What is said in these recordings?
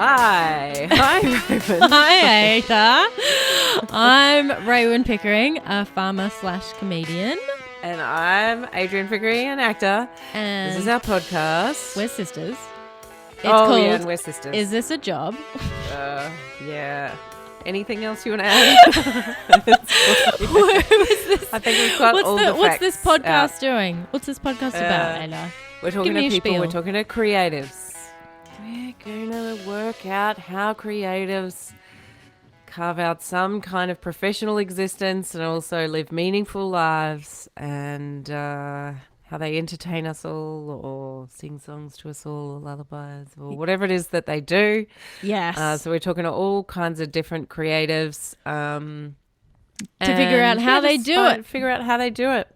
Hi. Hi, Raven. Hi, Ada. I'm Raven Pickering, a farmer/comedian. And I'm Adrian Pickering, an actor. And this is our podcast. We're sisters. It's called and we're sisters. Is This a Job? Yeah. Anything else you want to add? I think we've got all the facts. What's this podcast out. doing? What's this podcast about, Ada? We're talking to people. We're talking to creatives. We're going to work out how creatives carve out some kind of professional existence and also live meaningful lives, and how they entertain us all or sing songs to us all or lullabies or whatever it is that they do. Yes. So we're talking to all kinds of different creatives to figure out how they do it. Figure out how they do it.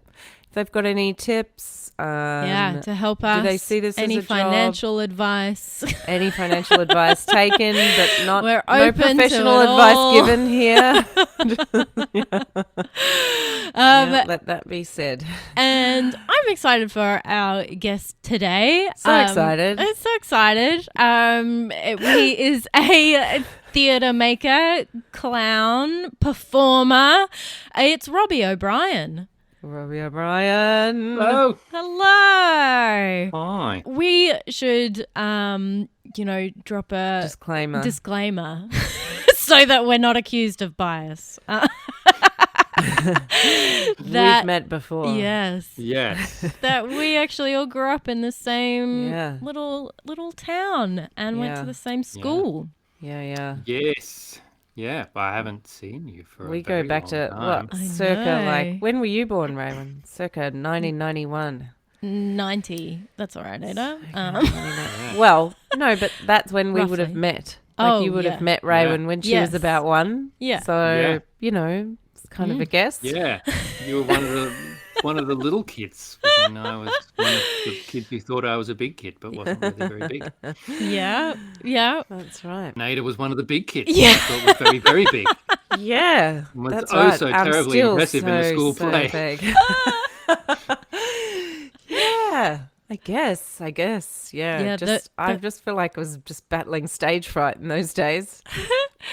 If they've got any tips. To help us. Do they see this any as a financial advice? Any financial advice taken, but not We're no open professional to it advice all. given here. Let that be said. And I'm excited for our guest today. So excited. I'm so excited. He is a theatre maker, clown, performer. It's Robbie O'Brien. Robbie O'Brien. Hello. Hello. Hi. We should, drop a disclaimer so that we're not accused of bias. We've met before. Yes. That we actually all grew up in the same little town and went to the same school. Yeah. Yes. Yeah, but I haven't seen you for we a go very back long to time. circa when were you born, Raymond? Circa 1991. 90. That's all right, Ada. Well, no, but that's when we Roughly. would have met. You would have met Raven when she was about one. Yeah. So, it's kind of a guess. Yeah, you were one of the little kids. And I was one of the kids who thought I was a big kid, but wasn't really very big. Yeah. That's right. Ada was one of the big kids. Yeah. I thought was very, very big. Yeah, Was that's so right. terribly impressive in the school play. Big. Yeah, I guess. Yeah, I just feel like I was just battling stage fright in those days.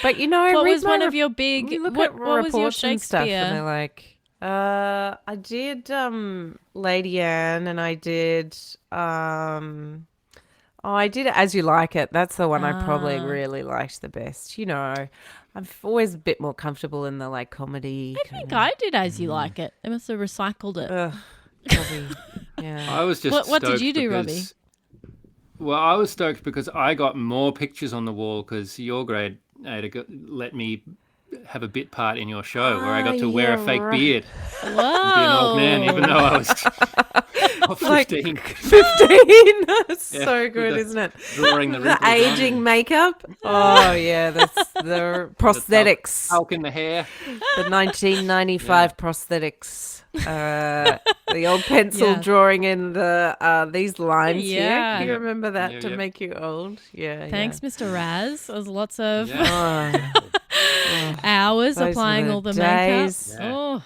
But what was one of your big? What was your Shakespeare? And they're like, I did Lady Anne, and I did I did As You Like It. That's the one I probably really liked the best. I'm always a bit more comfortable in the comedy. I think I did As You Like It. They must have recycled it. Probably, yeah. I was just What did you do, because, Robbie? Well, I was stoked because I got more pictures on the wall because your grade Ada let me have a bit part in your show where I got to wear a fake beard. Whoa. Be an old man, even though I was 15. 15. That's so good, isn't it? Drawing the aging makeup. Oh, yeah. That's the prosthetics. Talc in the hair. The 1995 prosthetics. The old pencil drawing in the these lines here. Do you remember that to make you old? Yeah. Thanks, Mr. Raz. It was lots of Those hours applying were all the days. makeup. Oh.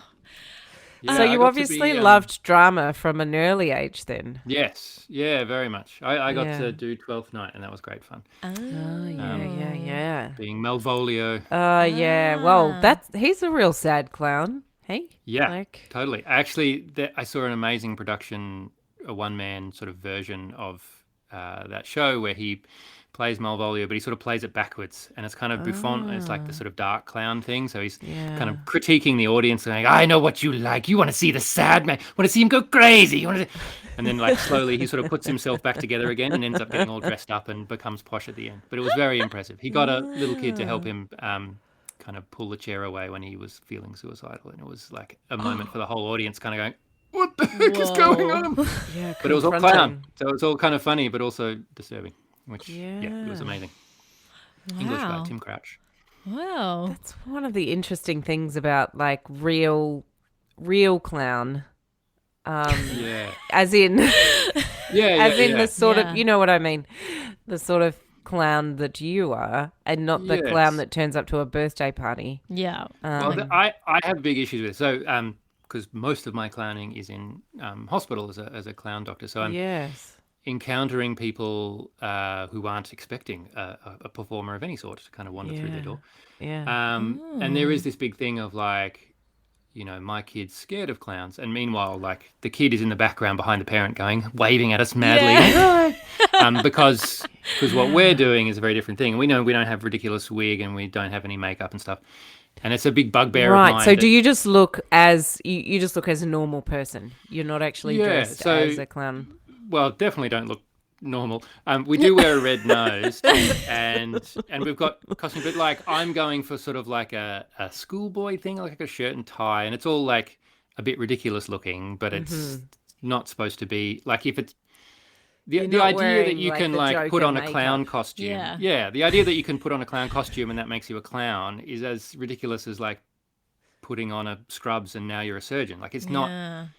Yeah, So I you got obviously to be, loved drama from an early age then. Yes. Yeah, very much. I got to do 12th Night and that was great fun. Yeah. Being Malvolio. Yeah. Well, he's a real sad clown. Hey? Yeah, totally. Actually, I saw an amazing production, a one-man sort of version of that show where he plays Malvolio, but he sort of plays it backwards, and it's kind of Buffon. It's like the sort of dark clown thing. So he's kind of critiquing the audience, and like, I know what you like. You want to see the sad man. Want to see him go crazy. And then slowly he sort of puts himself back together again and ends up getting all dressed up and becomes posh at the end. But it was very impressive. He got a little kid to help him kind of pull the chair away when he was feeling suicidal, and it was like a moment for the whole audience kind of going, what the heck is going on? Yeah, but it was all clown, so it's all kind of funny but also disturbing, which it was amazing. Wow. English by Tim Crouch. Wow. That's one of the interesting things about real clown. As in the sort of, you know what I mean, the sort of clown that you are, and not the clown that turns up to a birthday party. Yeah. I have big issues with it. So because most of my clowning is in hospital as a clown doctor. So I'm encountering people who aren't expecting a performer of any sort to kind of wander through their door. Yeah. And there is this big thing of like, my kid's scared of clowns, and meanwhile, like the kid is in the background behind the parent, waving at us madly, because what we're doing is a very different thing. We know we don't have ridiculous wig and we don't have any makeup and stuff, and it's a big bugbear of mine. Right. So do you just look as you just look as a normal person? You're not actually dressed as a clown. Well, definitely don't look normal. We do wear a red nose, and we've got costume, but like I'm going for sort of like a schoolboy thing, like a shirt and tie, and it's all like a bit ridiculous looking, but it's not supposed to be like if it's the idea that you can like put on a clown costume. Yeah, the idea that you can put on a clown costume and that makes you a clown is as ridiculous as like putting on a scrubs and now you're a surgeon. Like it's not a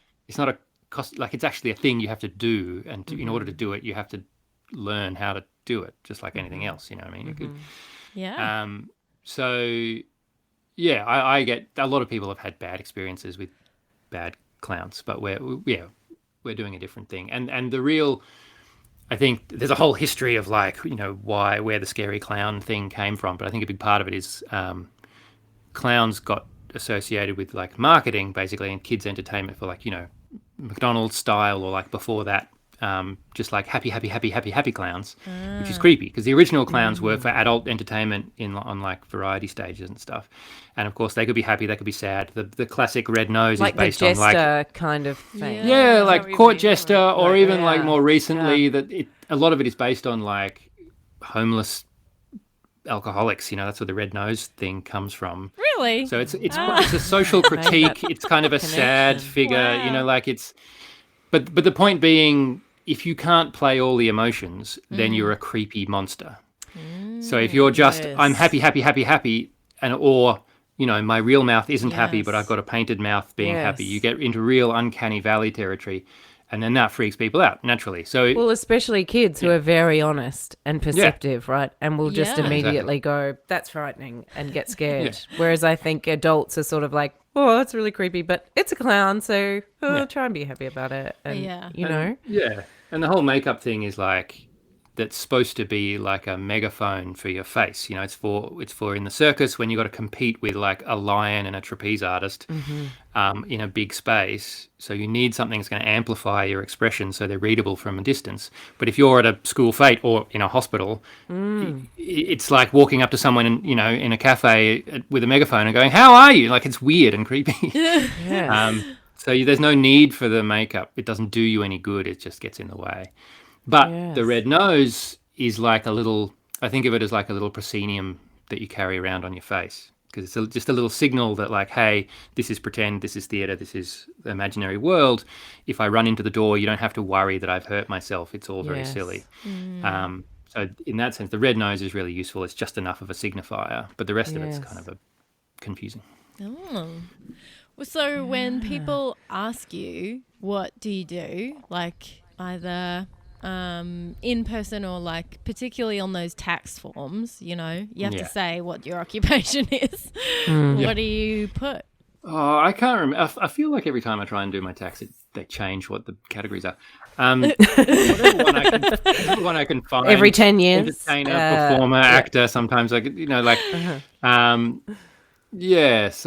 like it's actually a thing you have to do, and in order to do it you have to learn how to do it, just like anything else, you know what I mean? So yeah, I get a lot of people have had bad experiences with bad clowns, but we're doing a different thing, and the real, I think there's a whole history of like, where the scary clown thing came from, but I think a big part of it is clowns got associated with like marketing basically and kids entertainment for like, McDonald's style, or like before that, just like happy clowns, which is creepy because the original clowns were for adult entertainment on like variety stages and stuff, and of course they could be happy, they could be sad. The classic red nose like is based the jester on like kind of thing. Yeah, like court jester, or even like more recently that a lot of it is based on like homeless alcoholics. That's where the red nose thing comes from. Really? So it's a social critique. It's kind of a sad figure. Wow. Like it's. But the point being, if you can't play all the emotions, then you're a creepy monster. So if you're just I'm happy, or my real mouth isn't happy, but I've got a painted mouth being happy, you get into real uncanny valley territory. And then that freaks people out naturally. So, well, especially kids who are very honest and perceptive, right? And will just immediately go, "That's frightening," and get scared. Whereas I think adults are sort of like, "Oh, that's really creepy," but it's a clown, so try and be happy about it. And, and the whole makeup thing is like that's supposed to be like a megaphone for your face. It's for in the circus when you got to compete with like a lion and a trapeze artist in a big space. So you need something that's going to amplify your expression so they're readable from a distance. But if you're at a school fete or in a hospital, it's like walking up to someone in a cafe with a megaphone and going, "How are you?" Like it's weird and creepy. So there's no need for the makeup. It doesn't do you any good. It just gets in the way. But the red nose is like I think of it as like a little proscenium that you carry around on your face, because it's just a little signal that like, hey, this is pretend, this is theatre, this is the imaginary world. If I run into the door, you don't have to worry that I've hurt myself. It's all very silly. So in that sense, the red nose is really useful. It's just enough of a signifier, but the rest of it's kind of confusing. Oh. Well, so when people ask you, what do you do? Like either in person or like particularly on those tax forms, you have to say what your occupation is. What do you put? Oh, I can't remember. I feel like every time I try and do my tax, they change what the categories are. Whatever one I can find. Every 10 years. Entertainer, performer, actor. Sometimes So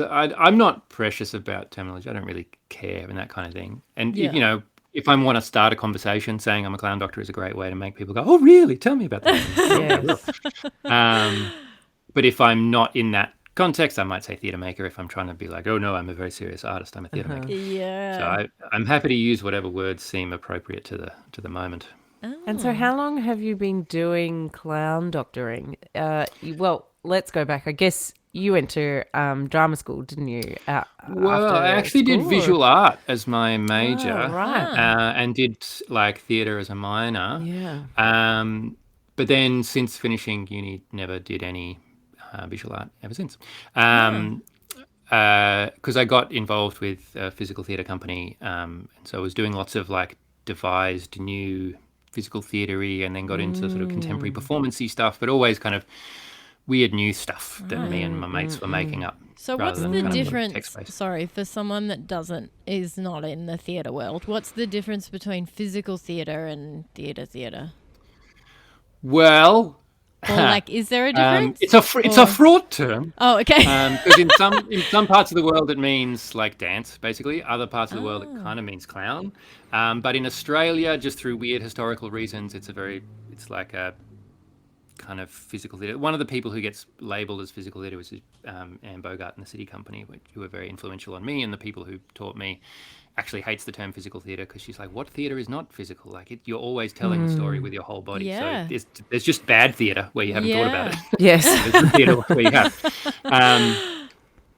I'm not precious about terminology. I don't really care and that kind of thing. And if I want to start a conversation, saying I'm a clown doctor is a great way to make people go, "Oh, really? Tell me about that." But if I'm not in that context, I might say theatre maker if I'm trying to be like, "Oh, no, I'm a very serious artist. I'm a theatre maker." Yeah. So I'm happy to use whatever words seem appropriate to the moment. Oh. And so how long have you been doing clown doctoring? Well, let's go back. I guess you went to drama school, didn't you? Well, I actually did visual art as my major, right? and did like theatre as a minor. Yeah. But then since finishing uni, never did any visual art ever since. Because I got involved with a physical theatre company, and so I was doing lots of like devised new physical theatre-y, and then got into sort of contemporary performance-y stuff, but always kind of weird new stuff that me and my mates were making up. So rather what's than the kind of difference, text-based. sorry, for someone that is not in the theatre world, what's the difference between physical theatre and theatre? Well, Or like, is there a difference? it's a fraught term. Oh, okay. Because in some parts of the world it means like dance, basically. Other parts of the world it kind of means clown. But in Australia, just through weird historical reasons, it's like a kind of physical theatre. One of the people who gets labelled as physical theatre was Anne Bogart in the City Company, who were very influential on me, and the people who taught me actually hates the term physical theatre because she's like, what theatre is not physical? Like you're always telling the story with your whole body. Yeah. So there's just bad theatre where you haven't thought about it. Yes. There's good theatre where you have.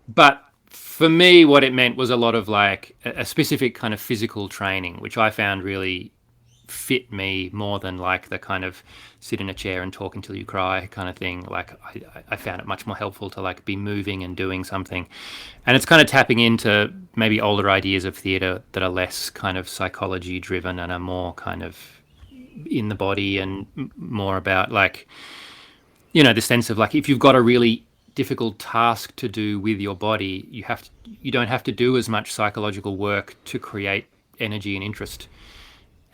But for me, what it meant was a lot of like a specific kind of physical training, which I found really fit me more than like the kind of sit in a chair and talk until you cry kind of thing. Like I found it much more helpful to like be moving and doing something. And it's kind of tapping into maybe older ideas of theatre that are less kind of psychology driven and are more kind of in the body and more about like, you know, the sense of like if you've got a really difficult task to do with your body, you don't have to do as much psychological work to create energy and interest.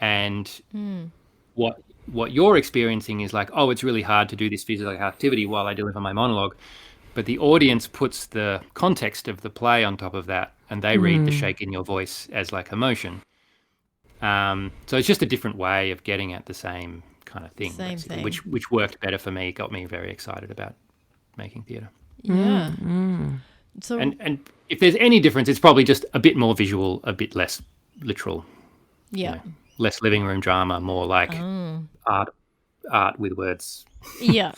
And what you're experiencing is like, oh, it's really hard to do this physical activity while I deliver my monologue. But the audience puts the context of the play on top of that, and they read the shake in your voice as like emotion. So it's just a different way of getting at the same kind of thing, basically, which worked better for me, got me very excited about making theatre. Yeah. So and if there's any difference, it's probably just a bit more visual, a bit less literal. yeah. You know, less living room drama, more like art with words. Yeah.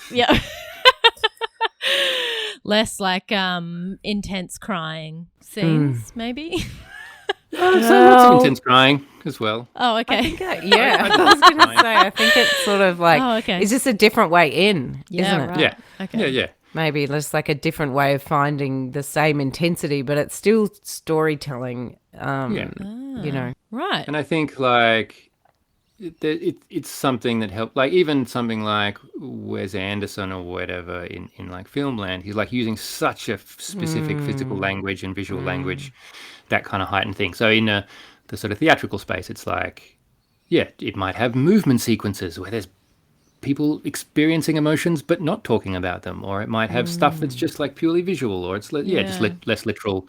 Less like intense crying scenes, maybe. Lots of intense crying as well. Oh, okay. I think I was going to say, I think it's sort of like, it's just a different way in, isn't it? Right. Yeah. Okay. Yeah. Maybe just like a different way of finding the same intensity, but it's still storytelling, you know. Right. And I think like it's something that helped, like even something like Wes Anderson or whatever in like Filmland, he's like using such a specific physical language and visual language, that kind of heightened thing. So in the sort of theatrical space, it's like, yeah, it might have movement sequences where there's people experiencing emotions but not talking about them, or it might have stuff that's just like purely visual, or it's just less literal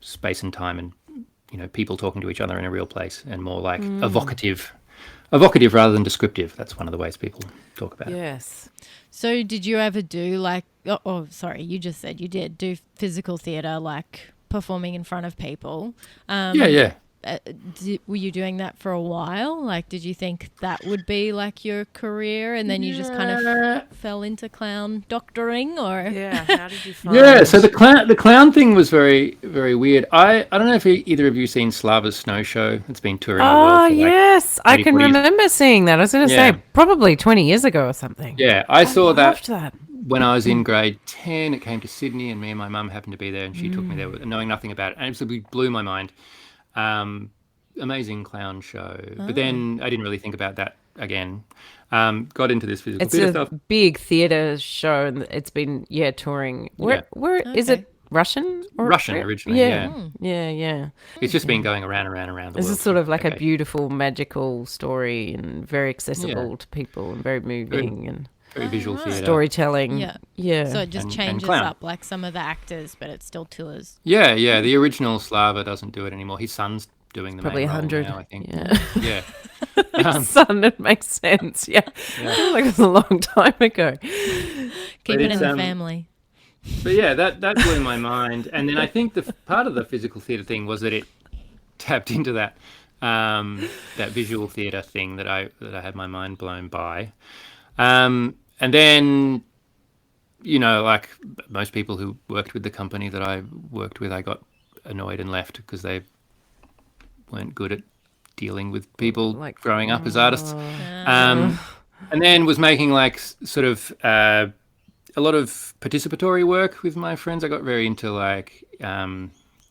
space and time, and you know, people talking to each other in a real place, and more like evocative rather than descriptive. That's one of the ways people talk about it. Yes. So did you ever do like, sorry, you just said you did do physical theatre, like performing in front of people. Yeah. Were you doing that for a while? Like, did you think that would be like your career, and then you just kind of fell into clown doctoring, or? Yeah. How did you find Yeah, so the clown thing was very, very weird. I don't know if either of you seen Slava's Snow Show. It's been touring the world for like yes. I can 40 years. remember seeing that. I was going to say probably 20 years ago or something. Yeah, I saw loved that that. when I was in grade 10. It came to Sydney, and me and my mum happened to be there, and she took me there knowing nothing about it. And it absolutely blew my mind. Amazing clown show. But then I didn't really think about that again. Got into this physical theatre stuff. It's a big theatre show, and it's been touring. Where is it? Russian? Russian originally, Yeah. It's just been going around the world. This is sort of like a beautiful, magical story, and very accessible to people, and very moving, and very visual theatre. storytelling. Yeah. So it just And changes clown. up like some of the actors, but it still tours. Yeah. The original Slava doesn't do it anymore. His son's doing the Probably main role 100. now, I think. Yeah. Yeah. Son, it makes sense. Yeah. Like it was a long time ago. Keep it in the family. But yeah, that blew my mind. And then I think the part of the physical theatre thing was that it tapped into that visual theatre thing that I had my mind blown by. And then, you know, like most people who worked with the company that I worked with, I got annoyed and left because they weren't good at dealing with people Like, growing up as artists. And then was making like sort of a lot of participatory work with my friends. I got very into like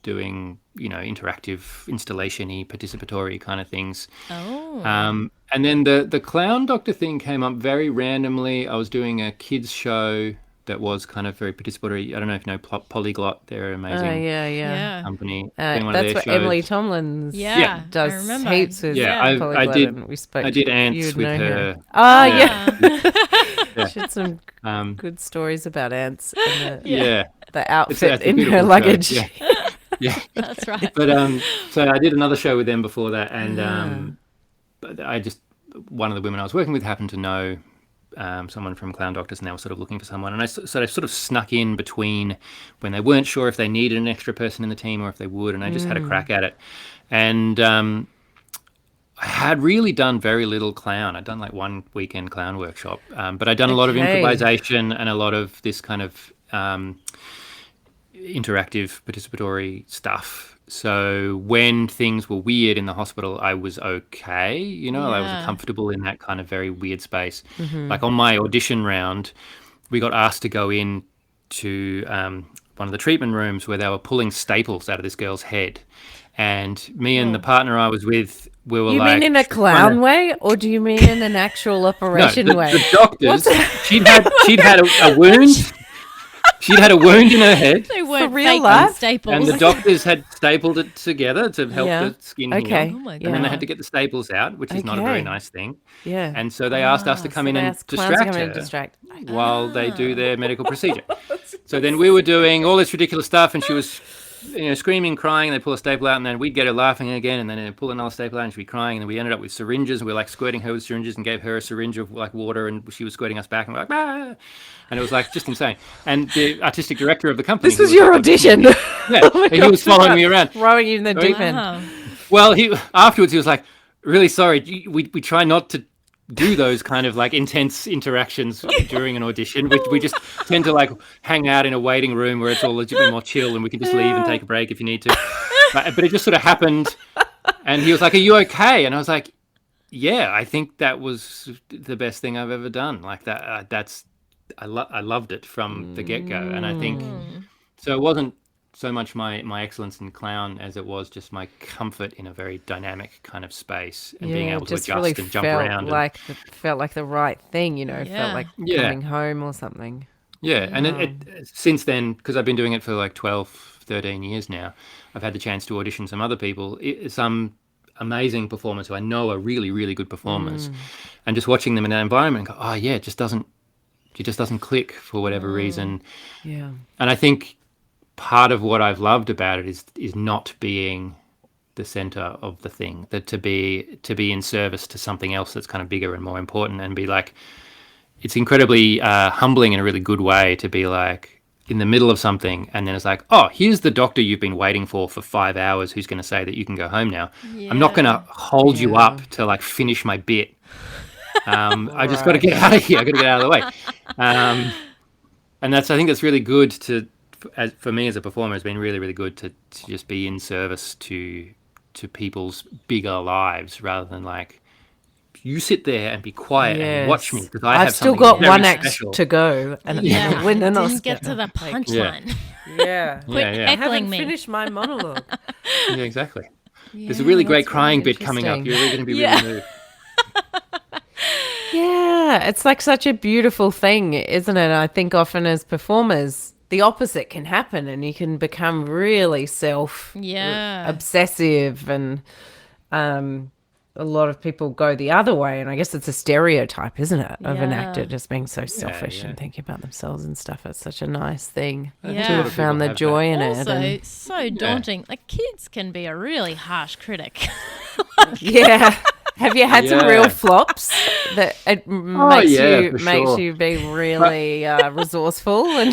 doing, you know, interactive installation-y participatory kind of things. And then the clown doctor thing came up very randomly. I was doing a kids show that was kind of very participatory. I don't know if you know Polyglot. They're an amazing company. Been one of That's their what Emily shows. Tomlins I does remember. heaps with I Polyglot, did. and we spoke I did to ants you'd with know her. Oh, Yeah. yeah. She had some good stories about ants and Yeah. the outfit It's a in her beautiful luggage. show. Yeah. That's right. But so I did another show with them before that, and but one of the women I was working with happened to know someone from Clown Doctors, and they were sort of looking for someone, and I sort of snuck in between when they weren't sure if they needed an extra person in the team or if they would, and I just had a crack at it, and I had really done very little clown. I'd done like one weekend clown workshop, but I'd done a lot of improvisation and a lot of this kind of interactive participatory stuff. So when things were weird in the hospital, I was okay, I was comfortable in that kind of very weird space. Like on my audition round, we got asked to go in to one of the treatment rooms where they were pulling staples out of this girl's head. And me and the partner I was with, we were You mean in a clown way, or do you mean in an actual operation way? The doctors, she'd had a wound. She'd had a wound in her head. They weren't For real fake life? staples. And the doctors had stapled it together to help the skin heal. Okay. Oh my And then they had to get the staples out, which is not a very nice thing. Yeah. And so they asked us to come in and distract her while they do their medical procedure. So then we were doing all this ridiculous stuff, and she was screaming, crying, and they pull a staple out, and then we'd get her laughing again, and then they'd pull another staple out, and she'd be crying, and then we ended up with syringes, and we were like squirting her with syringes and gave her a syringe of like water, and she was squirting us back, and we're like, ah! And it was like just insane. And the artistic director of the company, This was your audition. he was following me around, throwing you in the deep end. Well, afterwards he was like, really sorry, we try not to do those kind of like intense interactions during an audition. We just tend to like hang out in a waiting room where it's all a bit more chill, and we can just leave and take a break if you need to. But it just sort of happened, and he was like, "Are you okay?" And I was like, "Yeah, I think that was the best thing I've ever done. Like that. I loved it from the get go, and I think so. It wasn't so much my excellence in clown as it was just my comfort in a very dynamic kind of space and being able to adjust really and jump around. Felt like the right thing, felt like coming home or something. Yeah, and it since then, because I've been doing it for like 12, 13 years now, I've had the chance to audition some other people, some amazing performers who I know are really, really good performers, and just watching them in that environment and go, oh yeah, it just doesn't click for whatever reason. Yeah. And I think part of what I've loved about it is not being the center of the thing, that to be in service to something else that's kind of bigger and more important, and be like, it's incredibly humbling in a really good way to be like in the middle of something, and then it's like, oh, here's the doctor you've been waiting for 5 hours who's going to say that you can go home now. I'm not going to hold you up to like finish my bit. I just got to get out of here. I got to get out of the way. And I think that's really good for me as a performer. It's been really, really good to just be in service to people's bigger lives, rather than like, you sit there and be quiet and watch me, because I've still got one act to go, and win an Oscar. Didn't get to the punchline. Quit heckling me. Finish my monologue. Yeah, exactly. There's a really great crying bit coming up. You're really going to be really moved. Yeah, it's like such a beautiful thing, isn't it? I think often as performers, the opposite can happen, and you can become really obsessive, and a lot of people go the other way, and I guess it's a stereotype, isn't it, of an actor just being so selfish and thinking about themselves and stuff. It's such a nice thing to have found the joy in it. Also, so daunting. Like, kids can be a really harsh critic. Have you had some real flops that it makes you be really resourceful and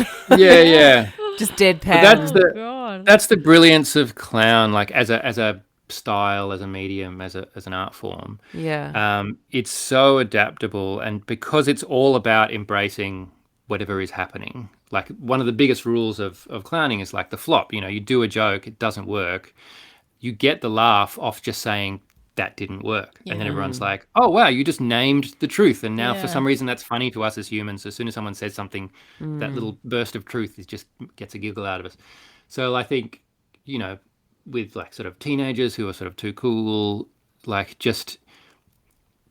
just deadpan? That's the brilliance of clown, like as a style, as a medium, as an art form. It's so adaptable, and because it's all about embracing whatever is happening. Like, one of the biggest rules of clowning is like the flop. You do a joke, it doesn't work, you get the laugh off just saying that didn't work, and then everyone's like, oh wow, you just named the truth, and now for some reason that's funny to us as humans. As soon as someone says something, that little burst of truth just gets a giggle out of us. So I think, with like sort of teenagers who are sort of too cool, like just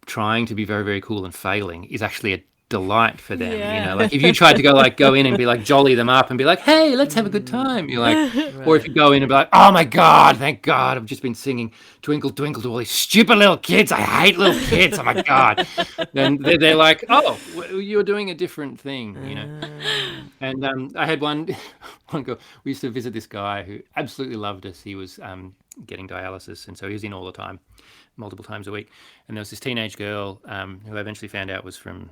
trying to be very, very cool and failing is actually delight for them. You know, like if you tried to go in and be like jolly them up and be like, hey, let's have a good time. You're like, or if you go in and be like, oh my God, thank God, I've just been singing Twinkle Twinkle to all these stupid little kids. I hate little kids. Oh my God. Then they're like, oh, you're doing a different thing, you know. And I had one girl. We used to visit this guy who absolutely loved us. He was getting dialysis, and so he was in all the time, multiple times a week. And there was this teenage girl who I eventually found out was from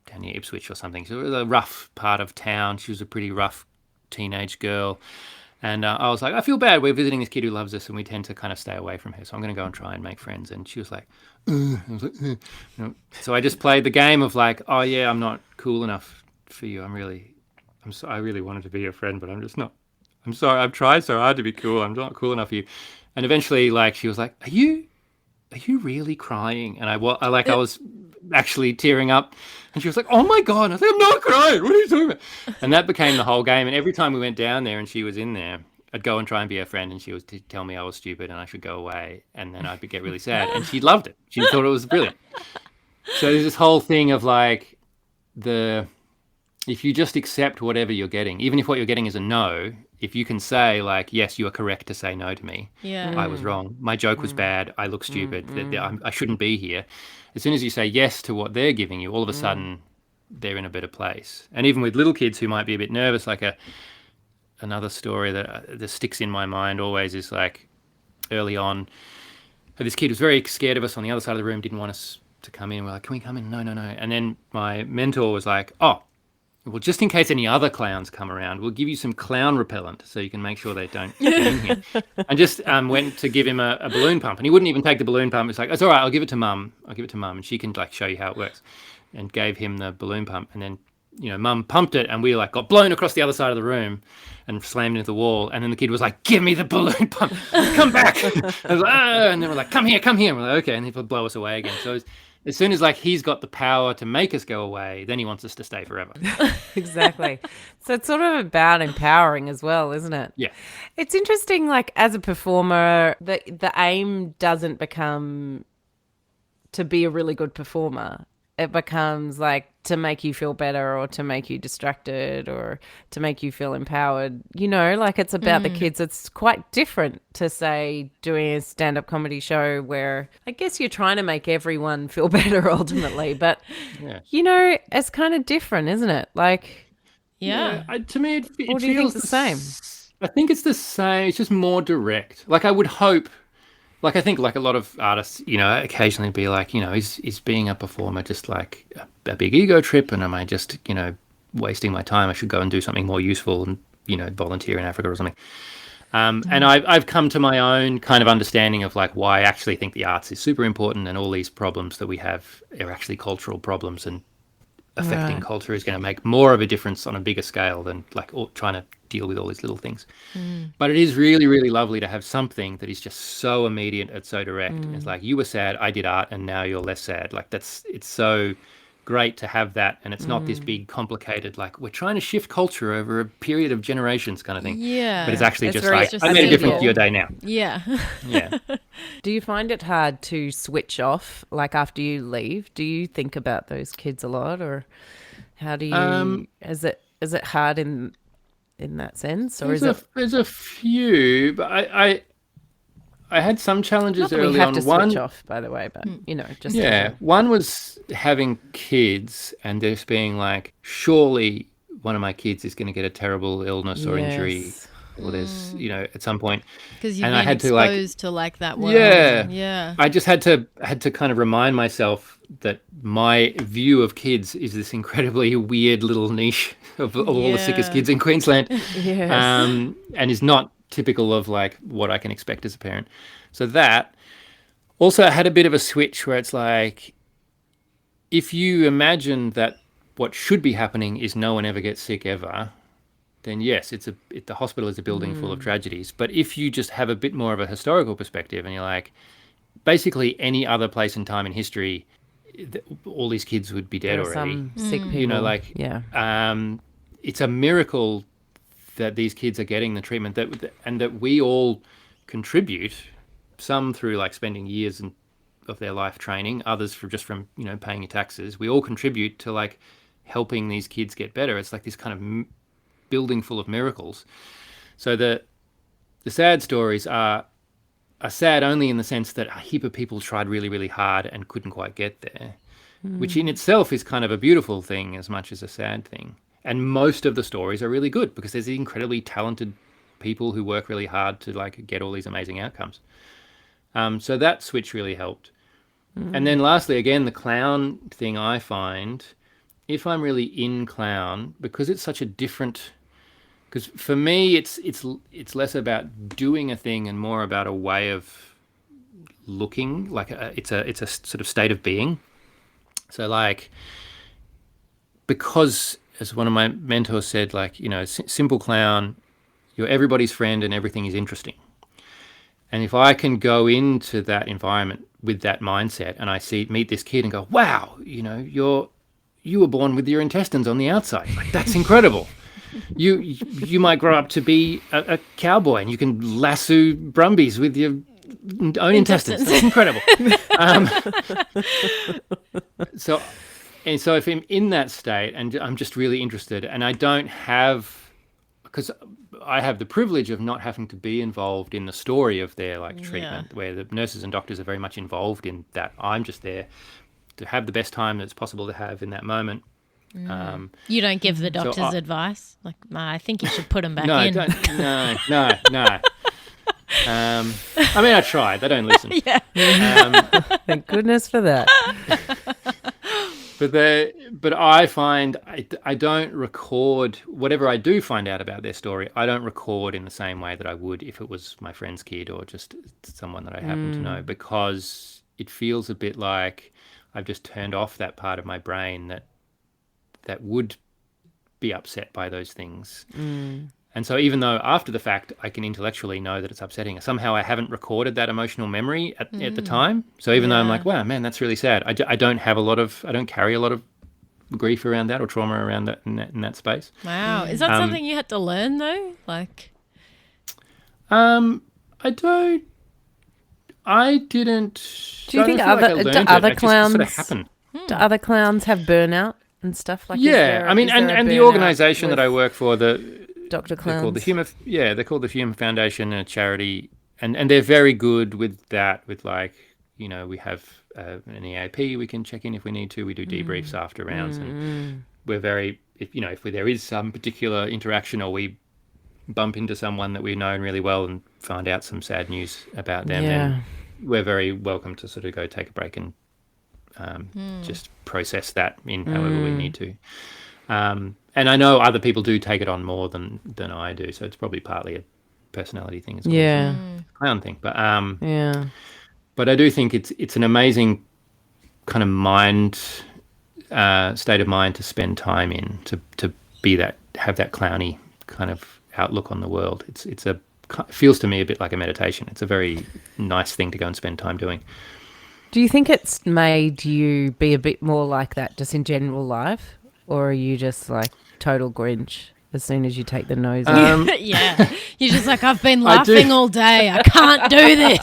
down near Ipswich or something. So it was a rough part of town. She was a pretty rough teenage girl. And I was like, I feel bad. We're visiting this kid who loves us, and we tend to kind of stay away from her. So I'm going to go and try and make friends. And she was like, I was like, You know? So I just played the game of like, oh yeah, I'm not cool enough for you. I really wanted to be your friend, but I'm just not. I'm sorry. I've tried so hard to be cool. I'm not cool enough for you. And eventually, like, she was like, Are you really crying? And I was actually tearing up. And she was like, oh my God. And I was like, I'm not crying. What are you talking about? And that became the whole game. And every time we went down there and she was in there, I'd go and try and be her friend, and she would tell me I was stupid and I should go away. And then I'd get really sad. And she loved it. She thought it was brilliant. So there's this whole thing of like if you just accept whatever you're getting, even if what you're getting is a no, if you can say like, yes, you are correct to say no to me. Yeah. I was wrong. My joke was bad. I look stupid. I shouldn't be here. As soon as you say yes to what they're giving you, all of a sudden they're in a better place. And even with little kids who might be a bit nervous, like another story that sticks in my mind always is like early on, this kid was very scared of us on the other side of the room, didn't want us to come in. We're like, can we come in? No. And then my mentor was like, oh, well, just in case any other clowns come around, we'll give you some clown repellent so you can make sure they don't get in here. And just went to give him a balloon pump. And he wouldn't even take the balloon pump. It's like, it's all right, I'll give it to Mum. And she can like show you how it works. And gave him the balloon pump. And then, you know, Mum pumped it and we like got blown across the other side of the room and slammed into the wall. And then the kid was like, give me the balloon pump. Come back. I was like, and they were like, come here. And we're like, okay. And he would blow us away again. So as soon as like he's got the power to make us go away, then he wants us to stay forever. Exactly. So it's sort of about empowering as well, isn't it? Yeah. It's interesting, like as a performer, the aim doesn't become to be a really good performer. It becomes like to make you feel better or to make you distracted or to make you feel empowered. You know, like it's about the kids. It's quite different to, say, doing a stand-up comedy show where I guess you're trying to make everyone feel better ultimately. But, you know, it's kind of different, isn't it? Like, to me, it or do you think feels the same? I think it's the same. It's just more direct. Like I would hope. Like I think like a lot of artists, you know, occasionally be like, you know, is being a performer just like a big ego trip, and am I just, you know, wasting my time? I should go and do something more useful and, you know, volunteer in Africa or something. And I've come to my own kind of understanding of like why I actually think the arts is super important, and all these problems that we have are actually cultural problems, and affecting culture is going to make more of a difference on a bigger scale than like trying to deal with all these little things. But it is really, really lovely to have something that is just so immediate and so direct. It's like, you were sad, I did art, and now you're less sad. Like it's so great to have that, and it's not this big complicated like we're trying to shift culture over a period of generations kind of thing. Yeah. But it's actually It's just very like, I made a difference to your day now. Yeah. Yeah. Do you find it hard to switch off, like after you leave? Do you think about those kids a lot, or how do you? Is it hard in that sense, or there's a few, but I had some challenges not that early we have on. to switch off, by the way, but you know, just one was having kids and just being like, surely one of my kids is going to get a terrible illness or injury, or there's, you know, at some point. Because you've and been I had exposed to like that world. Yeah. I just had to kind of remind myself that my view of kids is this incredibly weird little niche of all the sickest kids in Queensland, and is not typical of like what I can expect as a parent. So that also had a bit of a switch where it's like, if you imagine that what should be happening is no one ever gets sick ever, then yes, the hospital is a building full of tragedies. But if you just have a bit more of a historical perspective and you're like, basically any other place and time in history, all these kids would be dead already. Some sick people. You know, like, it's a miracle that these kids are getting the treatment and that we all contribute, some through like spending years and of their life training, others from paying your taxes. We all contribute to like helping these kids get better. It's like this kind of building full of miracles. So the sad stories are sad only in the sense that a heap of people tried really, really hard and couldn't quite get there, which in itself is kind of a beautiful thing as much as a sad thing. And most of the stories are really good because there's incredibly talented people who work really hard to like get all these amazing outcomes. So that switch really helped. And then lastly, again, the clown thing, I find if I'm really in clown, because it's such a different, because for me it's less about doing a thing and more about a way of looking, like it's a sort of state of being. So like, because as one of my mentors said, like, simple clown, you're everybody's friend and everything is interesting. And if I can go into that environment with that mindset and I meet this kid and go, wow, you were born with your intestines on the outside. Like, that's incredible. You might grow up to be a cowboy and you can lasso brumbies with your own intestines. That's incredible. So if I'm in that state and I'm just really interested, and I don't have, because I have the privilege of not having to be involved in the story of their treatment, where the nurses and doctors are very much involved in that. I'm just there to have the best time that's possible to have in that moment. You don't give the doctors advice? Like, I think you should put them back in. No. I mean, I tried. They don't listen. Yeah. Thank goodness for that. But I find I don't record whatever I do find out about their story. I don't record in the same way that I would if it was my friend's kid or just someone that I happen to know, because it feels a bit like I've just turned off that part of my brain that would be upset by those things. And so even though after the fact I can intellectually know that it's upsetting, somehow I haven't recorded that emotional memory at the time. So even though I'm like, wow, man, that's really sad, I don't carry a lot of grief around that or trauma around that in that space. Wow. Is that something you had to learn though? Like, I didn't. Do you think other clowns sort of happen? Do other clowns have burnout and stuff like that? Yeah, I mean, and the organisation that I work for, Dr. Clowns. They're called the Human Foundation, a charity, and they're very good with that. With we have an EAP we can check in if we need to. We do debriefs after rounds, and we're very if there is some particular interaction or we bump into someone that we've known really well and find out some sad news about them, then we're very welcome to sort of go take a break and just process that in however we need to. And I know other people do take it on more than I do, so it's probably partly a personality thing as well. Yeah, clown thing. But but I do think it's an amazing kind of state of mind to spend time in, to be that, have that clowny kind of outlook on the world. It feels to me a bit like a meditation. It's a very nice thing to go and spend time doing. Do you think it's made you be a bit more like that just in general life? Or are you just like total Grinch as soon as you take the nose off? Yeah. You're just like, I've been laughing all day. I can't do this.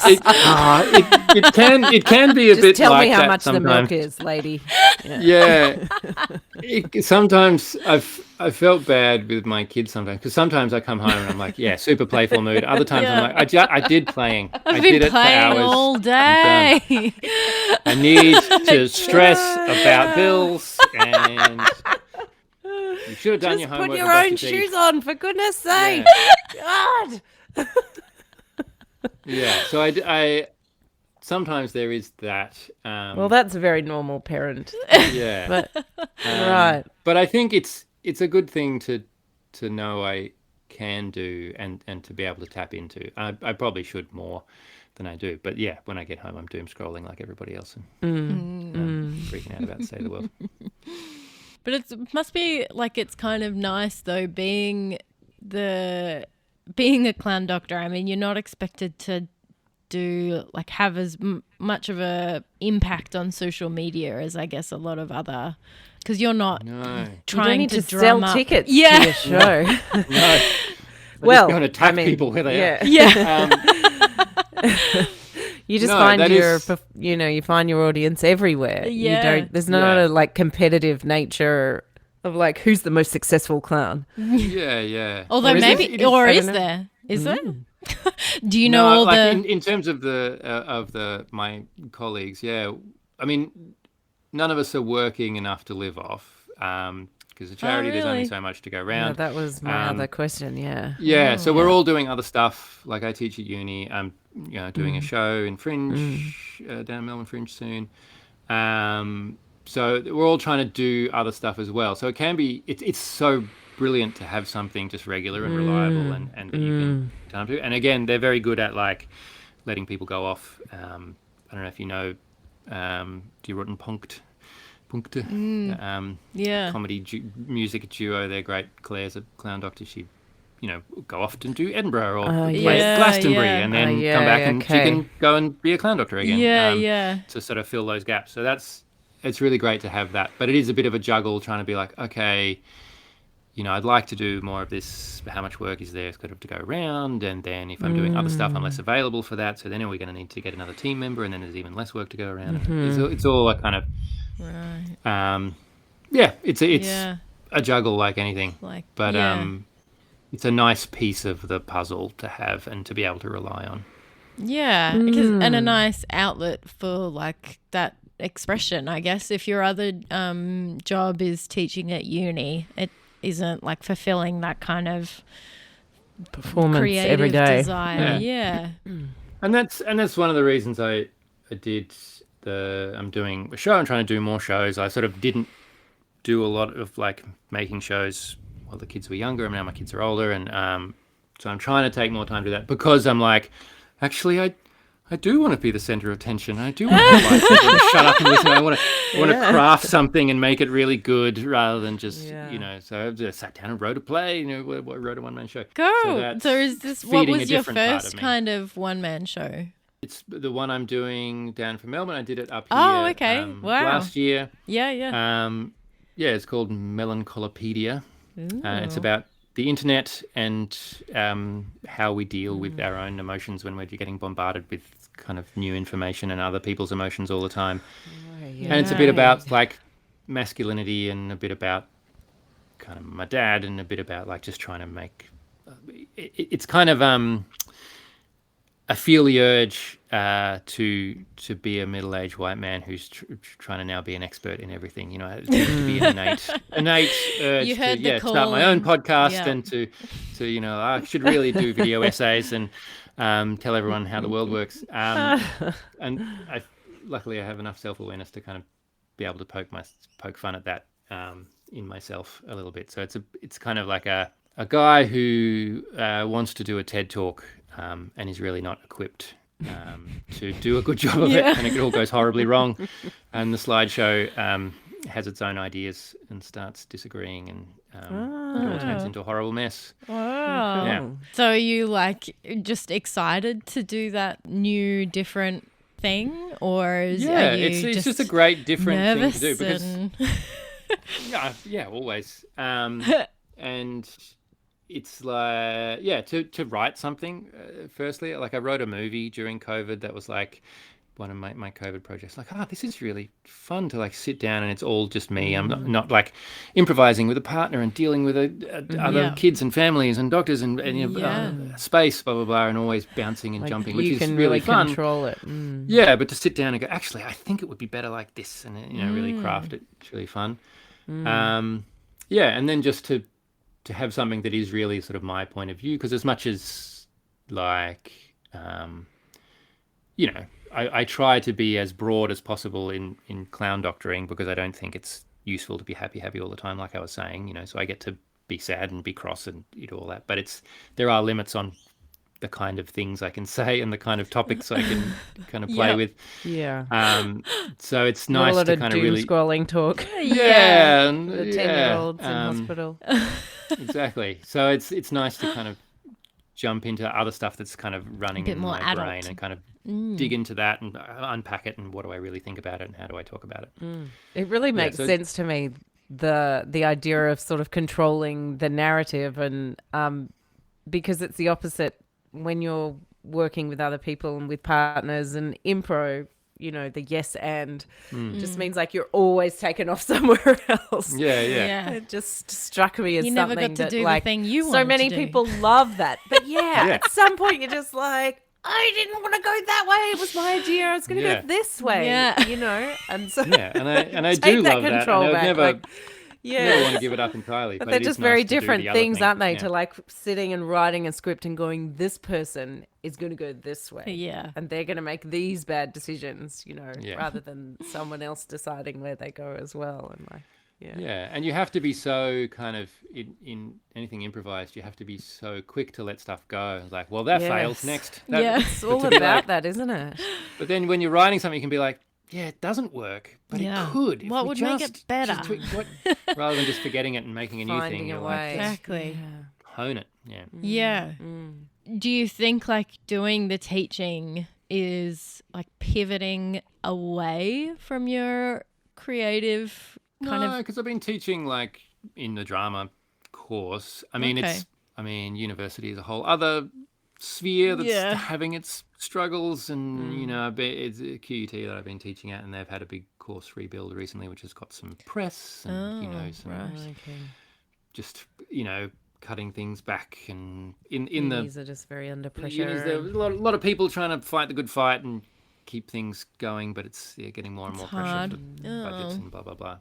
It can be a just bit tell like me how that much sometimes. the milk is, lady. Yeah. Sometimes I've felt bad with my kids sometimes, because sometimes I come home and I'm like, yeah, super playful mood. Other times I'm like, I did playing. I've did been it playing for hours. all day. I need to stress about bills, and you should have done Just your homework. put your own shoes on, for goodness sake. God. Yeah. So I sometimes there is that. Well, that's a very normal parent. Yeah. But right. But I think it's a good thing to know I can do and to be able to tap into. I probably should more than I do. But yeah, when I get home, I'm doom scrolling like everybody else and freaking out about the state of the world. But it must be like, it's kind of nice though, being a clown doctor. I mean, you're not expected to have as much of a impact on social media as I guess a lot of other, because you're not trying to sell drum tickets up. Yeah. to your show. No. Well, just going to attack people where they are. Yeah. You just No, find that is- you find your audience everywhere. Yeah. There's not a like competitive nature of like who's the most successful clown. Yeah. Although Or is maybe, it- it is- or I is don't know. there? Is there? Do you know No, all like the? in terms of my colleagues, yeah. I mean, none of us are working enough to live off, because the charity there's only really? so much to go Yeah, around. that was my other question. Yeah. Yeah, so we're Yeah. all doing other stuff. Like I teach at uni. I'm doing a show in Fringe, down Melbourne Fringe soon. So we're all trying to do other stuff as well. So it can be, it's so brilliant to have something just regular and reliable and that you can turn up to. And again, they're very good at like letting people go off. I don't know if you know, Die Rotten Punkte, Yeah. comedy music duo. They're great. Claire's a clown doctor. She, go off and do Edinburgh or play yeah, Glastonbury, yeah. and then Yeah, come back and okay. she can go and be a clown doctor again. Yeah. To sort of fill those gaps. So it's really great to have that. But it is a bit of a juggle trying to be like, okay, I'd like to do more of this. How much work is there sort of to go around? And then if I'm doing other stuff, I'm less available for that. So then are we going to need to get another team member? And then there's even less work to go around. It's all a kind of, Right. it's a juggle like anything. But it's a nice piece of the puzzle to have and to be able to rely on. Yeah, because and a nice outlet for like that expression, I guess. If your other job is teaching at uni, it isn't like fulfilling that kind of Performance creative every day. desire. Yeah. And that's one of the reasons I'm doing a show. I'm trying to do more shows. I sort of didn't do a lot of like making shows while the kids were younger, and now my kids are older, and so I'm trying to take more time to do that because I'm like, actually, I do want to be the center of attention. I do want to shut up and listen. I want to craft something and make it really good rather than just So I just sat down and wrote a play. Wrote a one-man show. Cool. So is this what feeding a was your different part first of me. kind of one-man show? It's the one I'm doing down from Melbourne. I did it up here. Oh, okay. Wow. Last year. Yeah. It's called Melancholopedia. It's about the internet and how we deal with our own emotions when we're getting bombarded with kind of new information and other people's emotions all the time. And it's a bit about like masculinity and a bit about kind of my dad and a bit about like just trying to make it's kind of I feel the urge to be a middle-aged white man who's trying to now be an expert in everything. It seems to be an innate urge You heard the to start my own calling. podcast and to I should really do video essays and tell everyone how the world works. And luckily I have enough self-awareness to kind of be able to poke fun at that in myself a little bit. So it's kind of like a guy who wants to do a TED talk. And is really not equipped to do a good job of it, and it all goes horribly wrong. And the slideshow has its own ideas and starts disagreeing, and it all turns into a horrible mess. Wow. Yeah. So are you like just excited to do that new, different thing, or are you it's just a great different thing to do because and... always. And it's like, to write something, firstly, like I wrote a movie during COVID that was like one of my COVID projects. Like, this is really fun to like sit down and it's all just me. I'm not like improvising with a partner and dealing with other kids and families and doctors and space, blah, blah, blah, and always bouncing and Like jumping, which you is can really fun. control it. Yeah, but to sit down and go, actually, I think it would be better like this and, really craft it. It's really fun. And then just to have something that is really sort of my point of view, because as much as like, I try to be as broad as possible in clown doctoring because I don't think it's useful to be happy all the time, like I was saying, so I get to be sad and be cross and do all that. But there are limits on the kind of things I can say and the kind of topics I can kind of play with. Yeah. So it's nice Not a lot to of kind of doom really... scrolling talk. And, The 10-year-olds in hospital. Exactly. So it's nice to kind of jump into other stuff that's kind of running in more my adult. brain and kind of dig into that and unpack it and what do I really think about it and how do I talk about it. It really makes sense to me, the idea of sort of controlling the narrative and because it's the opposite when you're working with other people and with partners and improv, the yes and just means like you're always taken off somewhere else. Yeah. It just struck me as You something never got to that do like the thing you so wanted many to do. people love that. But at some point you're just like, I didn't want to go that way. It was my idea. I was going to go this way. Yeah. And so and I take do that love that. control And I back. would never want to give it up entirely. But But they're it is just nice very to do different the other things, thing. aren't they? Yeah. To like sitting and writing a script and going, this person is going to go this way. Yeah. And they're going to make these bad decisions, Yeah. rather than someone else deciding where they go as well. And like, And you have to be so kind of in anything improvised. You have to be so quick to let stuff go. Like, well, that fails. Next. It's all about that, isn't it? But then when you're writing something, you can be like, yeah, it doesn't work, but it could. If What we would make it better? Rather than just forgetting it and making a new Finding thing, a you're way. like, Exactly. hone it. Yeah. Yeah. Do you think like doing the teaching is like pivoting away from your creative kind No, of? because I've been teaching like in the drama course. I mean, Okay. university is a whole other sphere that's Yeah. having its struggles, and it's a QUT that I've been teaching at, and they've had a big course rebuild recently, which has got some press and some just cutting things back, and in the These are just very under unis, pressure. there's a lot of people trying to fight the good fight and keep things going, but it's getting more and more hard. pressure for budgets and blah blah blah.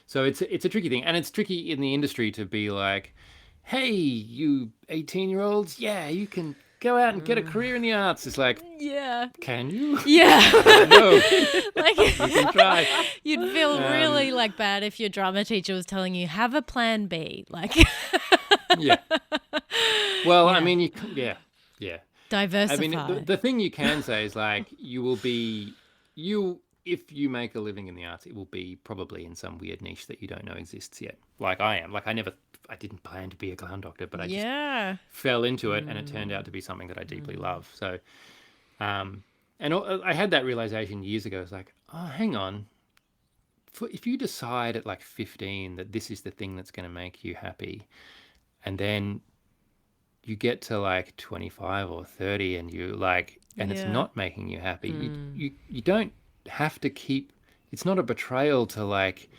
So it's a tricky thing, and it's tricky in the industry to be like, hey, you 18-year-olds, you can go out and get a career in the arts. It's like, Yeah. can you? Yeah. No, Like you can try. you'd feel really like bad if your drama teacher was telling you have a plan B. Like Yeah. Well, I mean, yeah. diversify. I mean, the thing you can say is like, if you make a living in the arts, it will be probably in some weird niche that you don't know exists yet. Like I am. Like I didn't plan to be a clown doctor, but I just fell into it, and it turned out to be something that I deeply love. So, and I had that realization years ago. It's like, oh, hang on. If you decide at like 15 that this is the thing that's going to make you happy, and then you get to like 25 or 30 and you like, and it's not making you happy, you don't have to keep, it's not a betrayal to like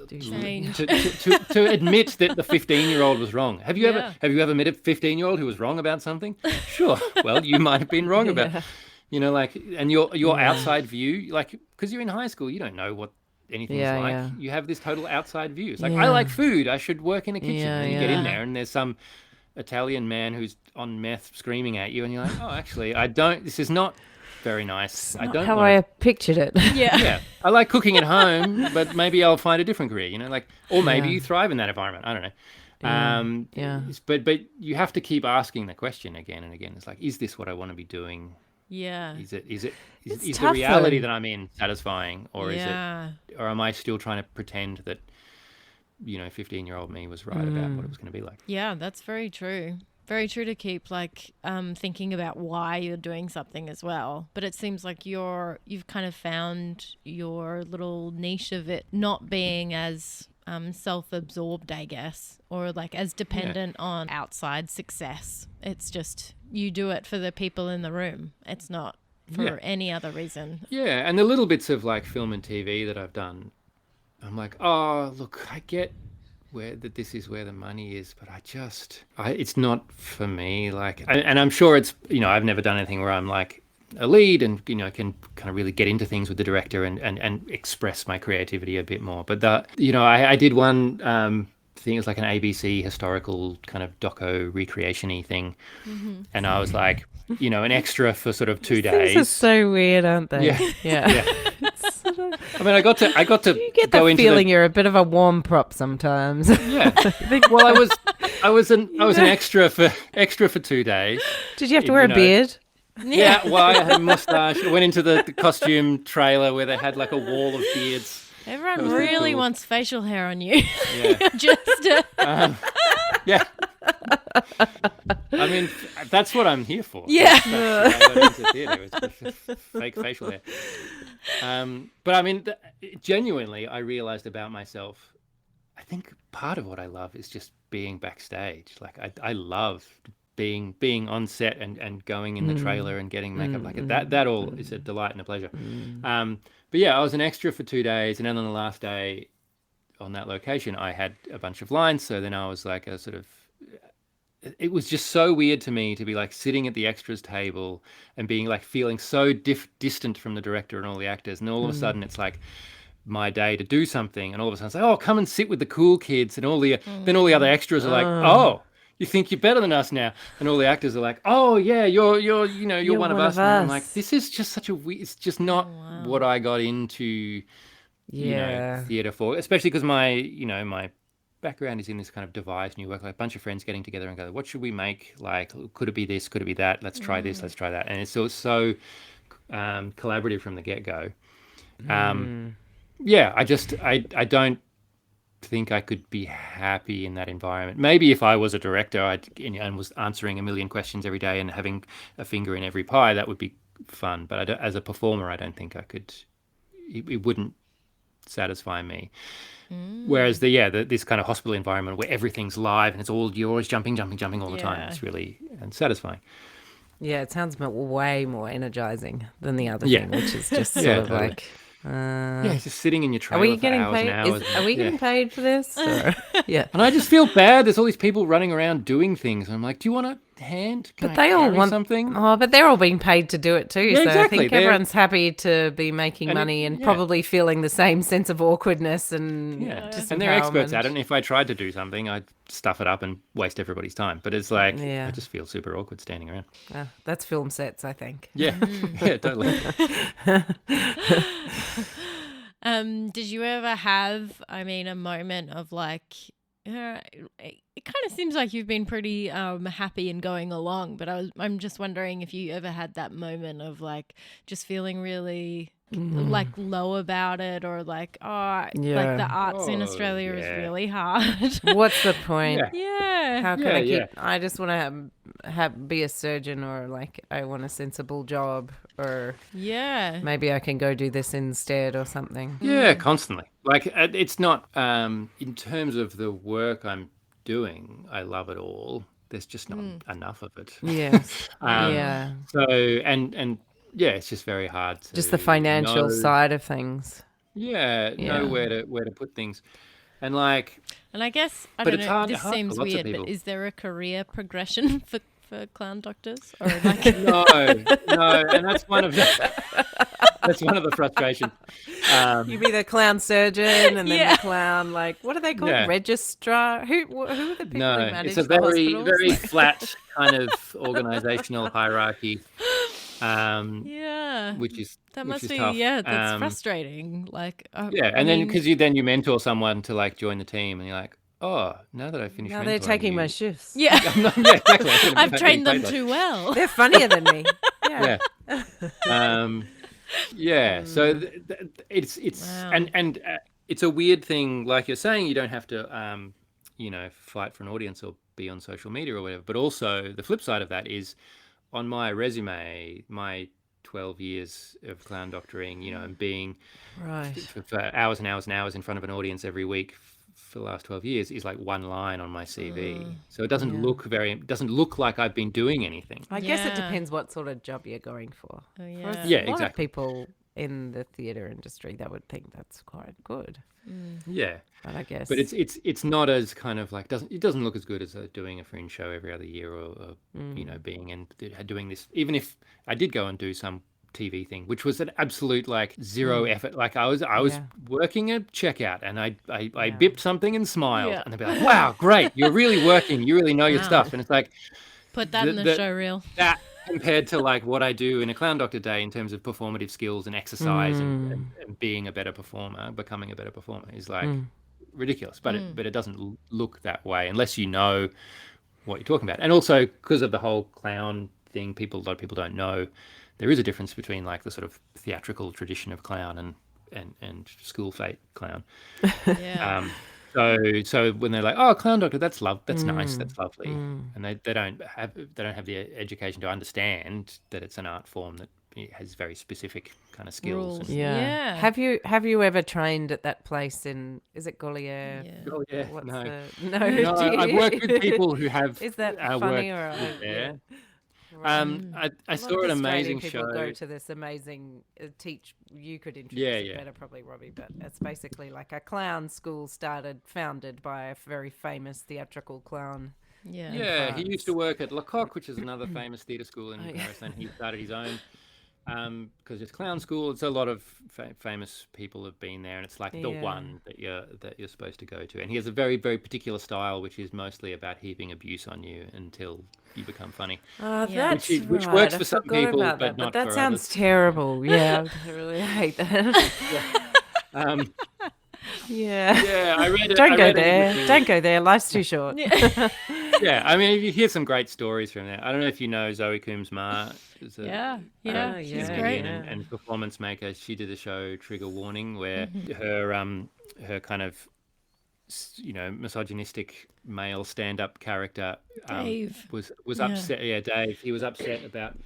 Change. to admit that the 15-year-old was wrong. Have you ever met a 15-year-old who was wrong about something? Sure. Well, you might have been wrong about, like, and your outside view, like, because you're in high school, you don't know what anything's like. Yeah. You have this total outside view. It's like, I like food, I should work in a kitchen. And you get in there and there's some Italian man who's on meth screaming at you, and you're like, oh, actually, this is not very nice. I don't how want I pictured it. yeah, I like cooking at home, but maybe I'll find a different career, like, or maybe you thrive in that environment. I don't know. But you have to keep asking the question again and again. It's like, is this what I want to be doing? Yeah. Is the tough, reality though. that I'm in satisfying, or is it, or am I still trying to pretend that 15-year-old me was right about what it was going to be like? Yeah, that's very true. Very true to keep like thinking about why you're doing something as well. But it seems like you've kind of found your little niche of it not being as self-absorbed, I guess, or like as dependent on outside success. It's just you do it for the people in the room. It's not for any other reason. Yeah, and the little bits of like film and TV that I've done, I'm like, oh, look, I get that this is where the money is, but it's not for me. Like, and I'm sure it's, I've never done anything where I'm like a lead and, can kind of really get into things with the director and express my creativity a bit more. But I did one thing, it was like an ABC historical kind of doco recreation-y thing. Mm-hmm. And I was like, an extra for sort of 2 days. These are so weird, aren't they? Yeah. I mean, I got to You get go the into feeling you're a bit of a warm prop sometimes. Yeah. Well, I was an extra for 2 days. Did you have to wear a beard? Yeah. Well, I had a mustache. I went into the costume trailer where they had like a wall of beards. Everyone really wants facial hair on you. Yeah. Just yeah. I mean, that's what I'm here for. Yeah. That's I got into theatre. It's fake facial hair. But I mean, genuinely, I realized about myself, I think part of what I love is just being backstage. Like, I love being on set and going in the trailer and getting makeup like it. That all is a delight and a pleasure. But yeah, I was an extra for 2 days, and then on the last day on that location, I had a bunch of lines. So then I was like a sort of, it was just so weird to me to be like sitting at the extras table and being like feeling so distant from the director and all the actors, and all of a sudden it's like my day to do something, and all of a sudden it's like, oh, come and sit with the cool kids, and then all the other extras are like, oh, you think you're better than us now, and all the actors are like, oh yeah, you're one of us. And I'm like, this is just such a weird, it's just not what I got into theater for, especially because my background is in this kind of devised new work, like a bunch of friends getting together and go, what should we make? Like, could it be this? Could it be that? Let's try this. Let's try that. And it's so collaborative from the get-go. Yeah, I don't think I could be happy in that environment. Maybe if I was a director and was answering a million questions every day and having a finger in every pie, that would be fun. But as a performer, I don't think I could. It wouldn't satisfy me. Whereas this kind of hospital environment where everything's live and you're always jumping all the time. It's really satisfying. Yeah, it sounds way more energizing than the other thing, which is just sort of totally. like. Just sitting in your trailer for hours and hours. Are we getting paid for this? Yeah. And I just feel bad. There's all these people running around doing things. And I'm like, do you want a hand? Can But I they all carry want something. Oh, but they're all being paid to do it too. Yeah, so exactly. I think everyone's happy to be making money and yeah. probably feeling the same sense of awkwardness and And they're experts at it. And if I tried to do something, I'd stuff it up and waste everybody's time. But it's like, I just feel super awkward standing around. That's film sets, I think. Yeah, yeah, totally. Did you ever have, a moment of like, it kind of seems like you've been pretty happy and going along, but I'm just wondering if you ever had that moment of like just feeling really like low about it, or like, like the arts in Australia is really hard. What's the point? Yeah. How can I keep? I just want to be a surgeon, or like I want a sensible job, or maybe I can go do this instead or something. Yeah, constantly. Like it's not in terms of the work I'm doing, I love it all. There's just not enough of it. Yes. So and it's just very hard to just the financial side of things. Know where to put things. And like, and I guess I but don't it's know, hard, this hard seems for lots of weird, but people. is there a career progression for clown doctors? Or like No, and that's one of the frustrations. You be the clown surgeon and then the clown, like, what are they called? Registrar? Who are the people who manage it's a the very hospitals? very flat kind of organizational hierarchy. Which is that which must is be tough. that's frustrating. Like and then because you mentor someone to like join the team, and you're like, oh, now that I finished, now they're taking my shifts. Exactly. I've trained them too well. They're funnier than me. So it's and it's a weird thing. Like you're saying, you don't have to fight for an audience or be on social media or whatever. But also the flip side of that is on my resume, my 12 years of clown doctoring, and being for hours and hours and hours in front of an audience every week for the last 12 years is like one line on my CV. So it doesn't look like I've been doing anything. I guess it depends what sort of job you're going for. Oh, For a lot exactly. of people in the theatre industry, they would think that's quite good. But I guess, but it's not as kind of like it doesn't look as good as doing a fringe show every other year, or being and doing this. Even if I did go and do some TV thing, which was an absolute like zero effort. Like I was working a checkout, and I bipped something and smiled, and they'd be like, "Wow, great! You're really working. You really know your stuff." And it's like, put that in the show reel. That compared to like what I do in a clown doctor day in terms of performative skills and exercise and being a better performer, becoming a better performer is like ridiculous. But it doesn't look that way unless you know what you're talking about. And also because of the whole clown thing, a lot of people don't know there is a difference between like the sort of theatrical tradition of clown and school fate clown. So when they're like, "Oh, clown doctor, that's nice, that's lovely," and they don't have the education to understand that it's an art form that it has very specific kind of skills. Rules. And, Yeah. Have you ever trained at that place is it Gaulier? Yeah. oh yeah, What's no, no? no, do I've you? worked with people who have Is that worked funny or there. Right. I A lot saw of an Australian amazing people show. go to this amazing teach. You could introduce Yeah, it yeah. better, probably, Robbie. But it's basically like a clown school founded by a very famous theatrical clown. Yeah. Yeah, he used to France. work at Lecoq, which is another famous theatre school in Oh, yeah. Paris, and he started his own because it's clown school. It's a lot of famous people have been there, and it's like the Yeah. one that you're supposed to go to. And he has a very, very particular style, which is mostly about heaping abuse on you until you become funny. Oh, Yeah. that's Which right. works I for some forgot people, about but that, not that for sounds others. terrible. Yeah, I really hate that. Um, Yeah. yeah, I read it. Don't I go read it there. with Don't go there. Life's too short. Yeah, I mean, you hear some great stories from there. I don't know if you know Zoe Coombs-Marr. Is a, Yeah. She's yeah, great. comedian and performance maker. She did a show, Trigger Warning, where her kind of misogynistic male stand-up character Dave. was Yeah. upset. Yeah, Dave. He was upset about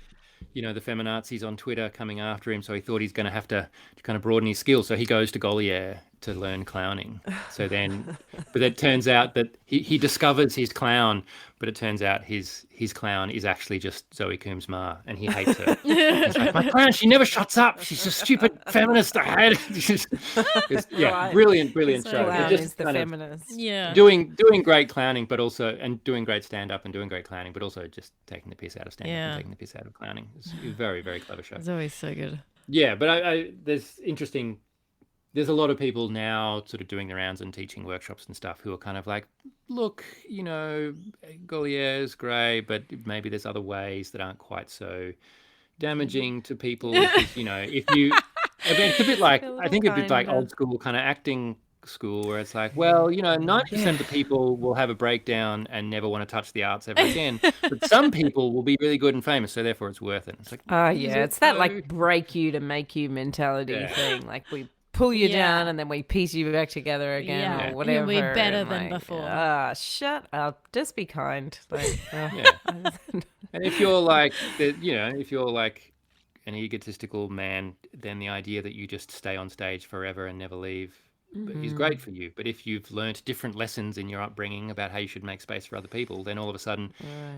the feminazis on Twitter coming after him, so he thought he's going to have to kind of broaden his skills. So he goes to Gaulier to learn clowning. So then, but it turns out that he discovers his clown, but it turns out his clown is actually just Zoe Coombs-Marr, and he hates her. He's like, my clown, she never shuts up. She's a stupid feminist. I hate it. Yeah, Right. brilliant His show. clown Just is the kind of feminist. Yeah. doing great clowning, but also doing great stand-up and doing great clowning, but also just taking the piss out of stand-up and taking the piss out of clowning. It's a very, very clever show. It's always so good. Yeah, but there's a lot of people now sort of doing the rounds and teaching workshops and stuff who are kind of like, look, Gaulier's great, but maybe there's other ways that aren't quite so damaging to people. Because, if you, it's a bit like, I think it'd be like old school kind of acting school where it's like, well, 90% of the people will have a breakdown and never want to touch the arts ever again. But some people will be really good and famous, so therefore it's worth it. It's like, It's that like break you to make you mentality thing. Like we pull you down and then we piece you back together again or whatever. You'll be better and than like, before. Shut up. Just be kind. Like, And if you're like, if you're like an egotistical man, then the idea that you just stay on stage forever and never leave is great for you. But if you've learnt different lessons in your upbringing about how you should make space for other people, then all of a sudden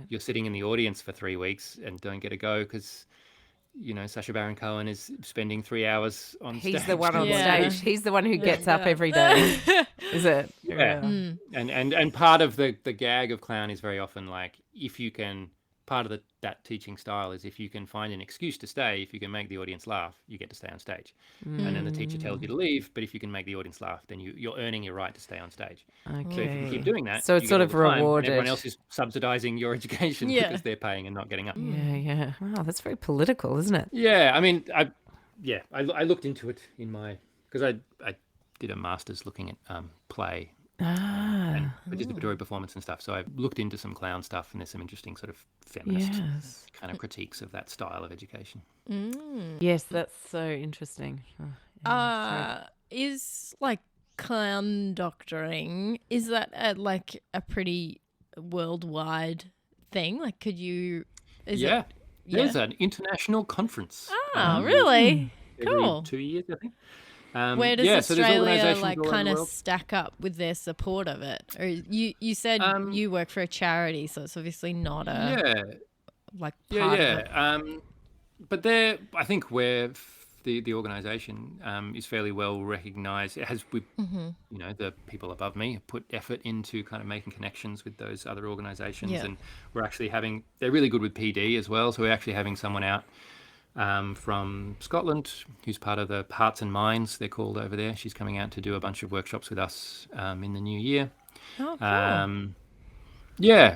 you're sitting in the audience for 3 weeks and don't get to go because Sacha Baron Cohen is spending 3 hours on stage. he's the one on Yeah. stage. He's the one who gets up every day. Is it? Yeah. And part of the gag of clown is very often like, if you can, part of that teaching style is if you can find an excuse to stay, if you can make the audience laugh, you get to stay on stage. And then the teacher tells you to leave, but if you can make the audience laugh, then you're earning your right to stay on stage. Okay. So if you can keep doing that, So it's you sort get of all the time, and rewarded. everyone else is subsidizing your education because they're paying and not getting up. Yeah. Wow, that's very political, isn't it? Yeah, I mean, I looked into it because I did a master's looking at play and participatory performance and stuff. So I looked into some clown stuff, and there's some interesting sort of feminist kind of critiques of that style of education. Yes, that's so interesting. Is like clown doctoring, is that like a pretty worldwide thing? Like, could you? There's an international conference. Oh, really? Every Cool. 2 years, I think. Where does so there's Australia organisations like all over kind the of world. stack up with their support of it? Or you said you work for a charity, so it's obviously not a like part of it. But I think where the organisation is fairly well recognised. It has, the people above me have put effort into kind of making connections with those other organisations, and we're actually they're really good with PD as well. So we're actually having someone out from Scotland who's part of the Hearts and Minds, they're called over there. She's coming out to do a bunch of workshops with us in the new year. Oh, cool.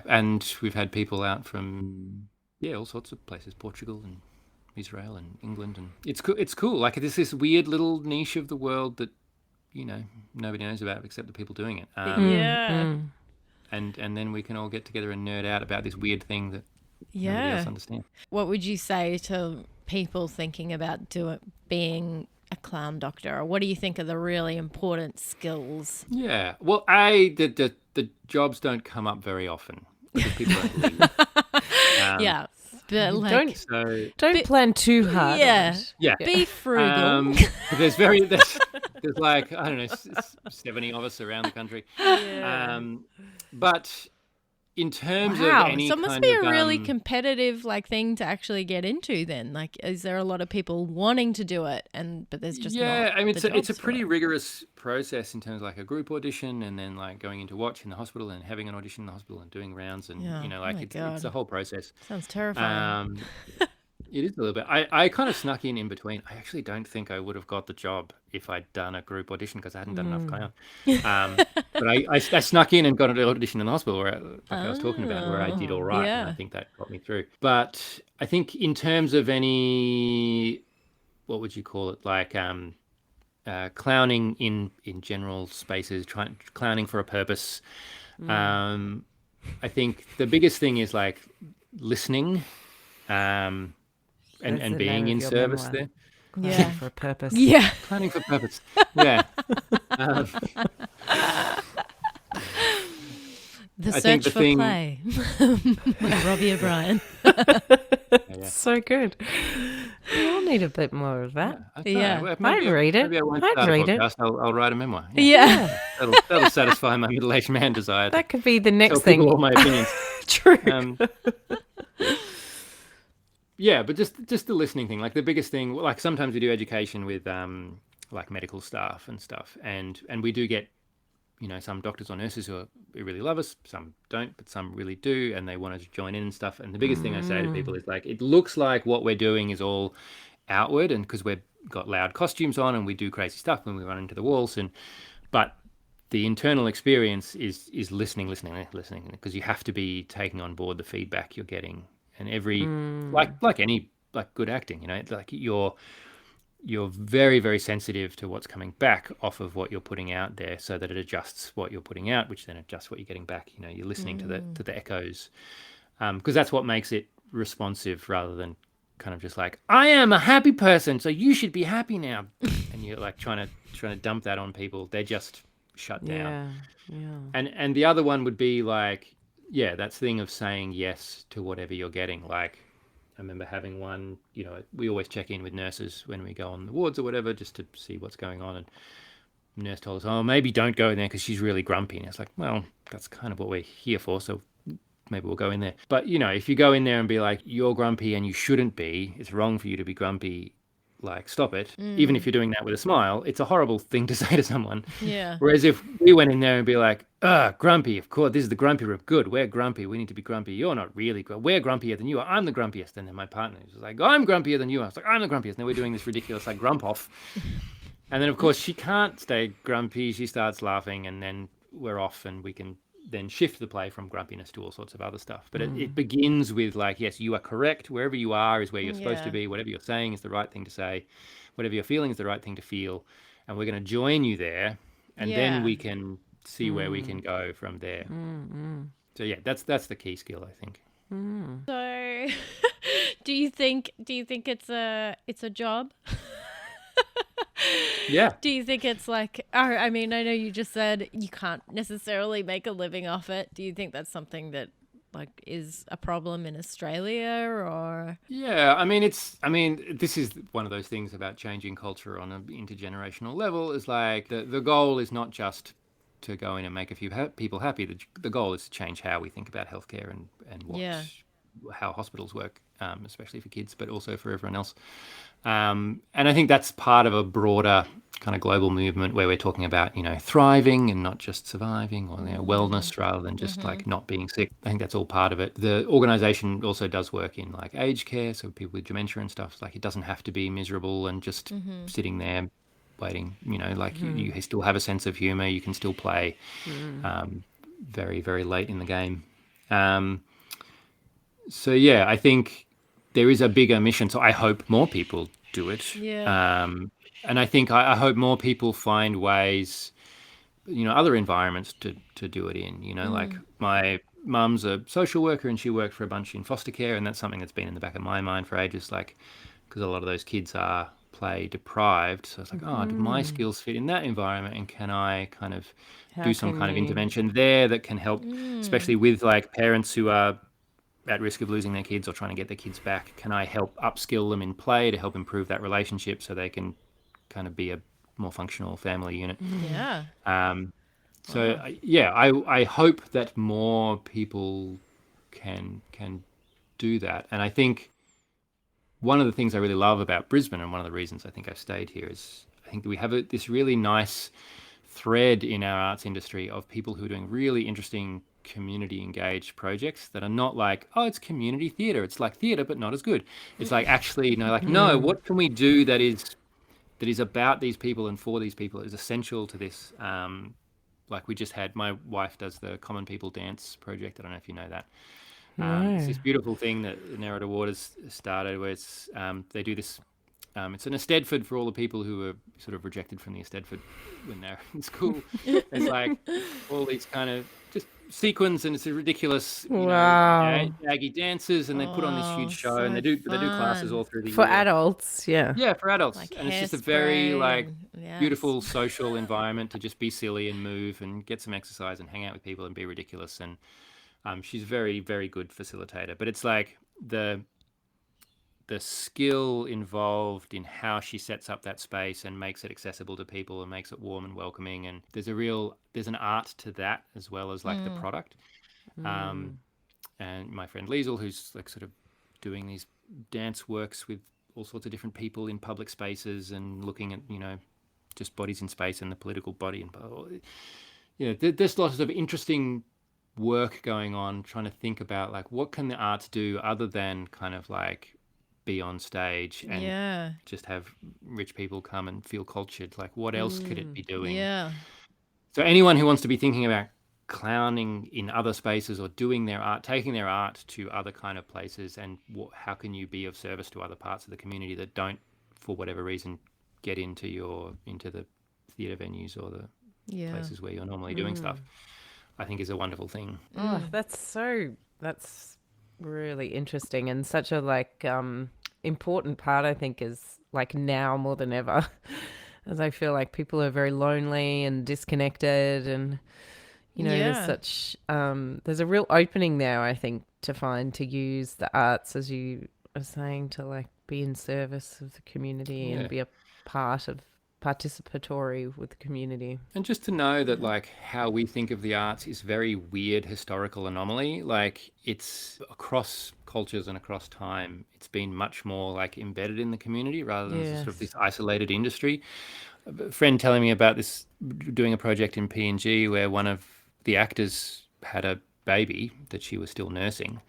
And we've had people out from all sorts of places, Portugal and Israel and England, and it's cool. Like, there's this weird little niche of the world that nobody knows about except the people doing it. And then we can all get together and nerd out about this weird thing that nobody else understands. What would you say to people thinking about being a clown doctor, or what do you think are the really important skills? Yeah, well, the jobs don't come up very often because people don't leave. But like, Don't So plan too hard. yeah. On it. yeah, be frugal. there's like I don't know 70 of us around the country. But in terms of Wow. any So it must kind be of a really competitive like thing to actually get into then. Like, is there a lot of people wanting to do it but there's just not I mean it's the it's a jobs for pretty it? rigorous process in terms of like a group audition and then like going into watch in the hospital and having an audition in the hospital and doing rounds and Yeah. like Oh my it's God. a whole process. Sounds terrifying. It is a little bit. I kind of snuck in between. I actually don't think I would have got the job if I'd done a group audition because I hadn't done enough clown. But I snuck in and got an audition in the hospital where, like I was talking about, where I did all right, and I yeah. think that got me through. But I think in terms of any, what would you call it, like clowning in general spaces, clowning for a purpose. I think the biggest thing is like listening. That's And the being name in of your service memoir. there. Yeah. For a purpose. Yeah. Planning for purpose. Yeah. The I search think the for thing- play. With Robbie O'Brien. Yeah. So good. We all need a bit more of that. I don't know. Yeah. Well, I'd read it. Maybe I won't I'd start a read it. podcast. I'll write a memoir. Yeah. That'll satisfy my middle-aged man desire to That could be the tell next people all thing. my opinions. True. Yeah, but just the listening thing. Like the biggest thing, like sometimes we do education with like medical staff and stuff, and we do get, some doctors or nurses who really love us, some don't, but some really do, and they want to join in and stuff. And the biggest thing I say to people is like, it looks like what we're doing is all outward, and because we've got loud costumes on and we do crazy stuff when we run into the walls, but the internal experience is listening, because you have to be taking on board the feedback you're getting. And every like any like good acting, like you're very, very sensitive to what's coming back off of what you're putting out there, so that it adjusts what you're putting out, which then adjusts what you're getting back. You're listening to the echoes, because that's what makes it responsive, rather than kind of just like, I am a happy person, so you should be happy now, and you're like trying to dump that on people. They're just shut down. Yeah. And the other one would be like, that thing of saying yes to whatever you're getting. Like, I remember having one, we always check in with nurses when we go on the wards or whatever, just to see what's going on. And the nurse told us, oh, maybe don't go in there because she's really grumpy. And it's like, well, that's kind of what we're here for, so maybe we'll go in there. But, if you go in there and be like, you're grumpy and you shouldn't be, it's wrong for you to be grumpy, like, stop it. Even if you're doing that with a smile, it's a horrible thing to say to someone. Yeah. Whereas if we went in there and be like, grumpy, of course, this is the grumpy room. Good, we're grumpy. We need to be grumpy. You're not really grumpy. We're grumpier than you are. I'm the grumpiest. And then my partner was like, I'm grumpier than you are. I was like, I'm the grumpiest. And then we're doing this ridiculous, like, grump off. And then, of course, she can't stay grumpy. She starts laughing, and then we're off, and we can then shift the play from grumpiness to all sorts of other stuff. But it begins with, like, yes, you are correct. Wherever you are is where you're supposed to be. Whatever you're saying is the right thing to say. Whatever you're feeling is the right thing to feel. And we're going to join you there, and then we can see where we can go from there. So that's the key skill, I think. So do you think it's a job? Yeah. Do you think it's like, I mean, I know you just said you can't necessarily make a living off it. Do you think that's something that like is a problem in Australia, or? Yeah, I mean, this is one of those things about changing culture on an intergenerational level, is like the goal is not just to go in and make a few people happy. The goal is to change how we think about healthcare and how hospitals work, especially for kids, but also for everyone else. And I think that's part of a broader kind of global movement where we're talking about, thriving and not just surviving, or wellness rather than just like not being sick. I think that's all part of it. The organization also does work in like aged care, so people with dementia and stuff. Like, it doesn't have to be miserable and just sitting there waiting. You still have a sense of humor. You can still play very, very late in the game. So yeah, I think there is a bigger mission. So I hope more people do it. Yeah. And I think I hope more people find ways, other environments to do it in. Like my mum's a social worker and she worked for a bunch in foster care, and that's something that's been in the back of my mind for ages. Like, because a lot of those kids are play deprived. So it's like, do my skills fit in that environment, and can I kind of do some kind of intervention there that can help, especially with like parents who are at risk of losing their kids or trying to get their kids back? Can I help upskill them in play to help improve that relationship so they can kind of be a more functional family unit? Yeah. So I hope that more people can do that. And I think one of the things I really love about Brisbane, and one of the reasons I think I've stayed here, is I think that we have this really nice thread in our arts industry of people who are doing really interesting community engaged projects that are not like, oh, it's community theatre, it's like theatre but not as good. It's like, actually, no, what can we do that is about these people and for these people, is essential to this. Like we just had, my wife does the Common People Dance project. I don't know if you know that. It's this beautiful thing that Narrada Waters started, where it's they do this. It's an Eisteddfod for all the people who were sort of rejected from the Eisteddfod when they're in school. It's like all these kind of just sequins, and it's a ridiculous, jaggy dances, and they put on this huge show, and they do classes all through the for year. Adults. Yeah, for adults, Like and it's just a very yes. beautiful social environment to just be silly and move and get some exercise and hang out with people and be ridiculous. And she's very, very good facilitator. But it's like the skill involved in how she sets up that space and makes it accessible to people and makes it warm and welcoming. And there's an art to that as well as like the product. And my friend Liesel, who's like sort of doing these dance works with all sorts of different people in public spaces and looking at, just bodies in space and the political body. And there's lots of interesting work going on, trying to think about like, what can the arts do other than kind of like be on stage and just have rich people come and feel cultured? Like, what else could it be doing? Yeah. So anyone who wants to be thinking about clowning in other spaces or doing their art, taking their art to other kind of places, and how can you be of service to other parts of the community that don't, for whatever reason, get into the theatre venues or the places where you're normally doing stuff, I think is a wonderful thing. Oh, that's really interesting, and such a important part, I think, is like now more than ever, as I feel like people are very lonely and disconnected, and there's such there's a real opening now, I think, to use the arts, as you are saying, to like be in service of the community and be a part of participatory with the community. And just to know that like how we think of the arts is very weird historical anomaly. Like it's across cultures and across time, it's been much more like embedded in the community rather than sort of this isolated industry. A friend telling me about this, doing a project in PNG where one of the actors had a baby that she was still nursing.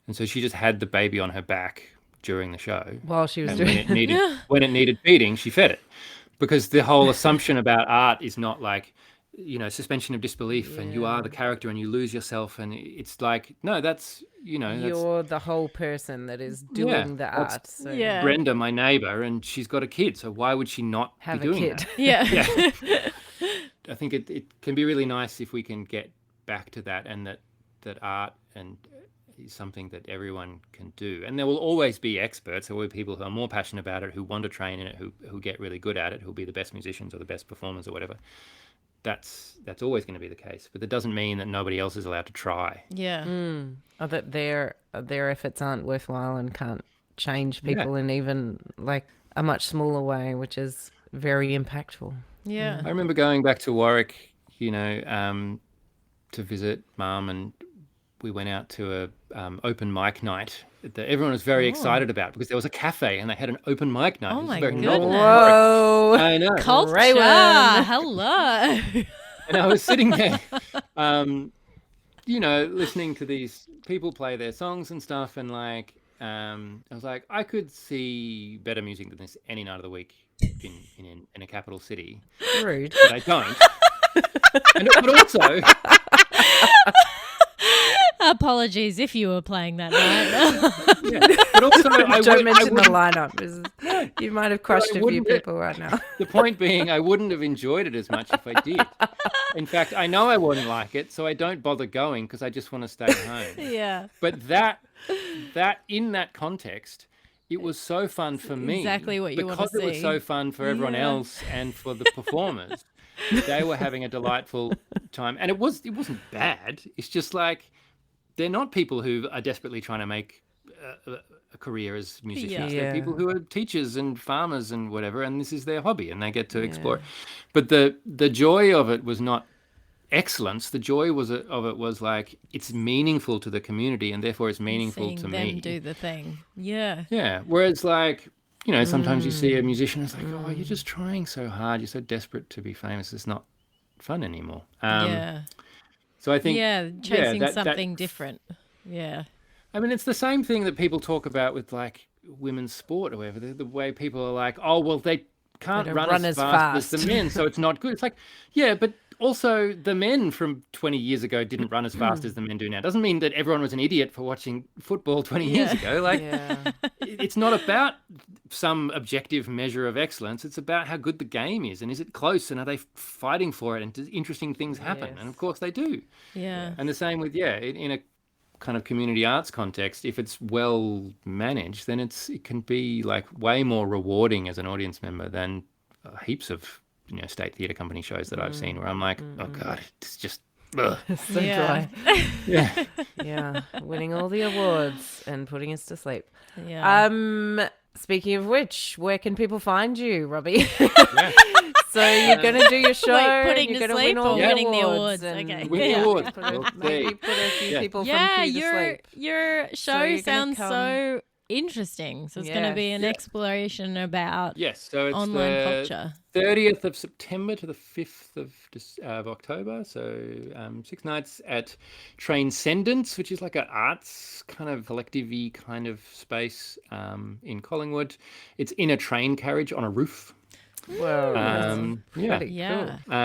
And so she just had the baby on her back during the show. While she was doing it. When it needed feeding, she fed it. Because the whole assumption about art is not like, suspension of disbelief and you are the character and you lose yourself. And it's like, no, that's, you're the whole person that is doing the art. So. Yeah. Brenda, my neighbour, and she's got a kid. So why would she not have be doing a kid? that? Yeah. I think it can be really nice if we can get back to that, and that art is something that everyone can do. And there will always be experts. There will be people who are more passionate about it, who want to train in it, who get really good at it, who'll be the best musicians or the best performers or whatever. That's always going to be the case. But that doesn't mean that nobody else is allowed to try. Yeah. Or that their efforts aren't worthwhile and can't change people in even like a much smaller way, which is very impactful. Yeah. I remember going back to Warwick, to visit Mum, and we went out to a open mic night that everyone was very excited about, because there was a cafe and they had an open mic night. Oh, it was my very goodness. novel. Whoa. I know. Culture. Hello. And I was sitting there, listening to these people play their songs and stuff, and like, I was like, I could see better music than this any night of the week in a capital city. Rude. But I don't. But also... Apologies if you were playing that night. But also, Don't mention the lineup. You might have crushed a few people right now. The point being, I wouldn't have enjoyed it as much if I did. In fact, I know I wouldn't like it, so I don't bother going because I just want to stay home. Yeah. But that in that context, it was so fun for me. Exactly what you want to see. Because it was so fun for everyone else and for the performers. They were having a delightful time. And it wasn't bad. It's just like, they're not people who are desperately trying to make a career as musicians. Yeah. They're people who are teachers and farmers and whatever, and this is their hobby, and they get to explore. But the joy of it was not excellence. The joy of it was like it's meaningful to the community, and therefore it's meaningful to Seeing me. them do the thing. Yeah. Yeah. Whereas like, sometimes you see a musician, it's like, oh, you're just trying so hard. You're so desperate to be famous. It's not fun anymore. So I think, chasing something different. Yeah. I mean, it's the same thing that people talk about with like women's sport or whatever. The way people are like, oh, well, they can't run as fast as the men, so it's not good. It's like, yeah, but also the men from 20 years ago didn't run as fast as the men do now. Doesn't mean that everyone was an idiot for watching football 20 years ago. Like, it's not about some objective measure of excellence. It's about how good the game is, and is it close, and are they fighting for it, and does interesting things happen? And of course they do. Yeah. And the same with, in a kind of community arts context, if it's well managed, then it can be like way more rewarding as an audience member than heaps of state theatre company shows that I've seen where I'm like, oh god, it's just so dry. Yeah. Winning all the awards and putting us to sleep. Speaking of which, where can people find you, Robbie? So you're going to do your show. Wait, putting you're to going to sleep win all or the winning the awards. awards? Okay. Winning the awards. Maybe put a few people from Q to sleep. Your show you're gonna sounds come- so interesting. So it's going to be an exploration about So it's online the culture. 30th of September to the 5th of October. So 6 nights at Transcendence, which is like an arts kind of collective-y kind of space in Collingwood. It's in a train carriage on a roof. Whoa. Pretty Yeah. cool.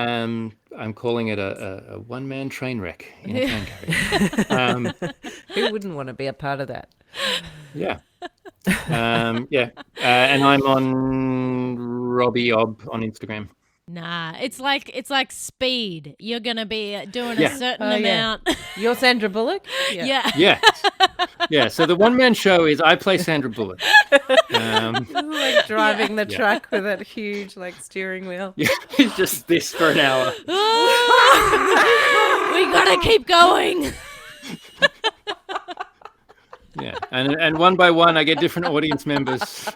I'm calling it a one-man train wreck in a train carriage. Who wouldn't want to be a part of that? Yeah. And I'm on Robbie Ob on Instagram. Nah, it's like Speed. You're gonna be doing a certain amount. You're Sandra Bullock? Yeah. Yeah. So the one-man show is I play Sandra Bullock. Like driving the truck with that huge like steering wheel. Yeah, it's just this for an hour. We gotta keep going. Yeah, and one by one I get different audience members to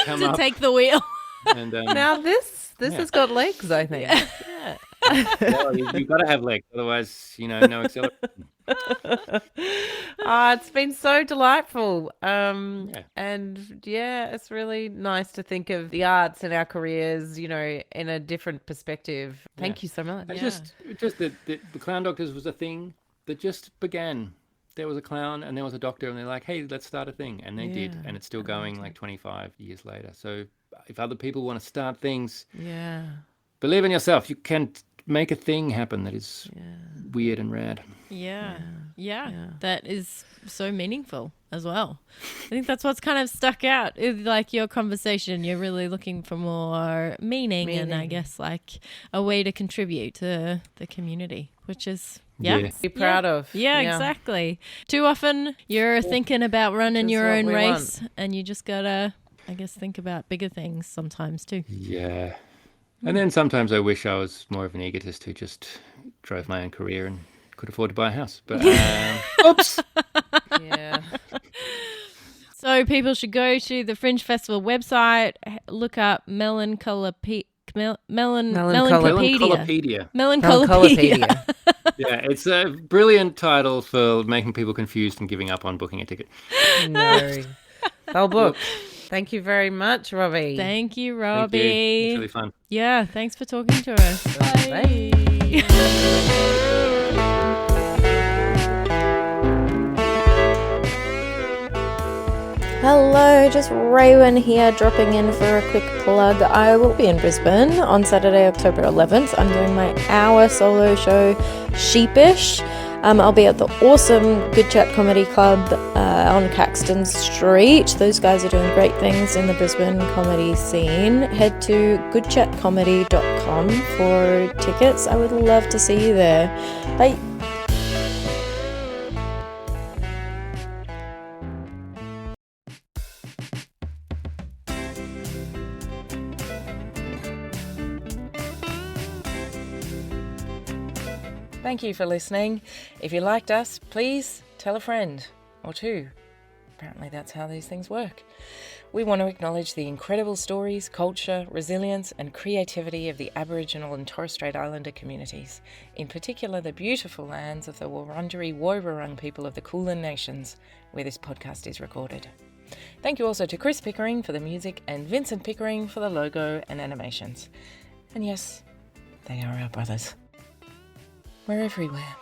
come To up. take the wheel. And Now this has got legs, I think. well, you've got to have legs, otherwise, no acceleration. It's been so delightful. And it's really nice to think of the arts and our careers, in a different perspective. Thank you so much. And just that the Clown Doctors was a thing that just began. There was a clown and there was a doctor, and they're like, hey, let's start a thing. And they did. And it's still going like 25 years later. So if other people want to start things, believe in yourself. You can make a thing happen that is weird and rad. Yeah. That is so meaningful as well. I think that's what's kind of stuck out. Is like your conversation, you're really looking for more meaning and I guess like a way to contribute to the community, which is be proud of. Yeah, exactly. Too often you're thinking about running your own race and you just gotta, I guess, think about bigger things sometimes too. Yeah. And then sometimes I wish I was more of an egotist who just drove my own career and could afford to buy a house. But oops. Yeah. So people should go to the Fringe Festival website, look up Melancholopedia. Yeah, it's a brilliant title for making people confused and giving up on booking a ticket. No. Well booked. Thank you very much, Robbie. Thank you, Robbie. Thank you. It's really fun. Yeah, thanks for talking to us. Bye. Hello, just Raywin here, dropping in for a quick plug. I will be in Brisbane on Saturday, October 11th. I'm doing my hour solo show, Sheepish. I'll be at the awesome Good Chat Comedy Club on Caxton Street. Those guys are doing great things in the Brisbane comedy scene. Head to goodchatcomedy.com for tickets. I would love to see you there. Bye. Thank you for listening. If you liked us, please tell a friend or two. Apparently that's how these things work. We want to acknowledge the incredible stories, culture, resilience and creativity of the Aboriginal and Torres Strait Islander communities, in particular the beautiful lands of the Wurundjeri Woiwurrung people of the Kulin Nations, where this podcast is recorded. Thank you also to Chris Pickering for the music and Vincent Pickering for the logo and animations. And yes, they are our brothers. We're everywhere.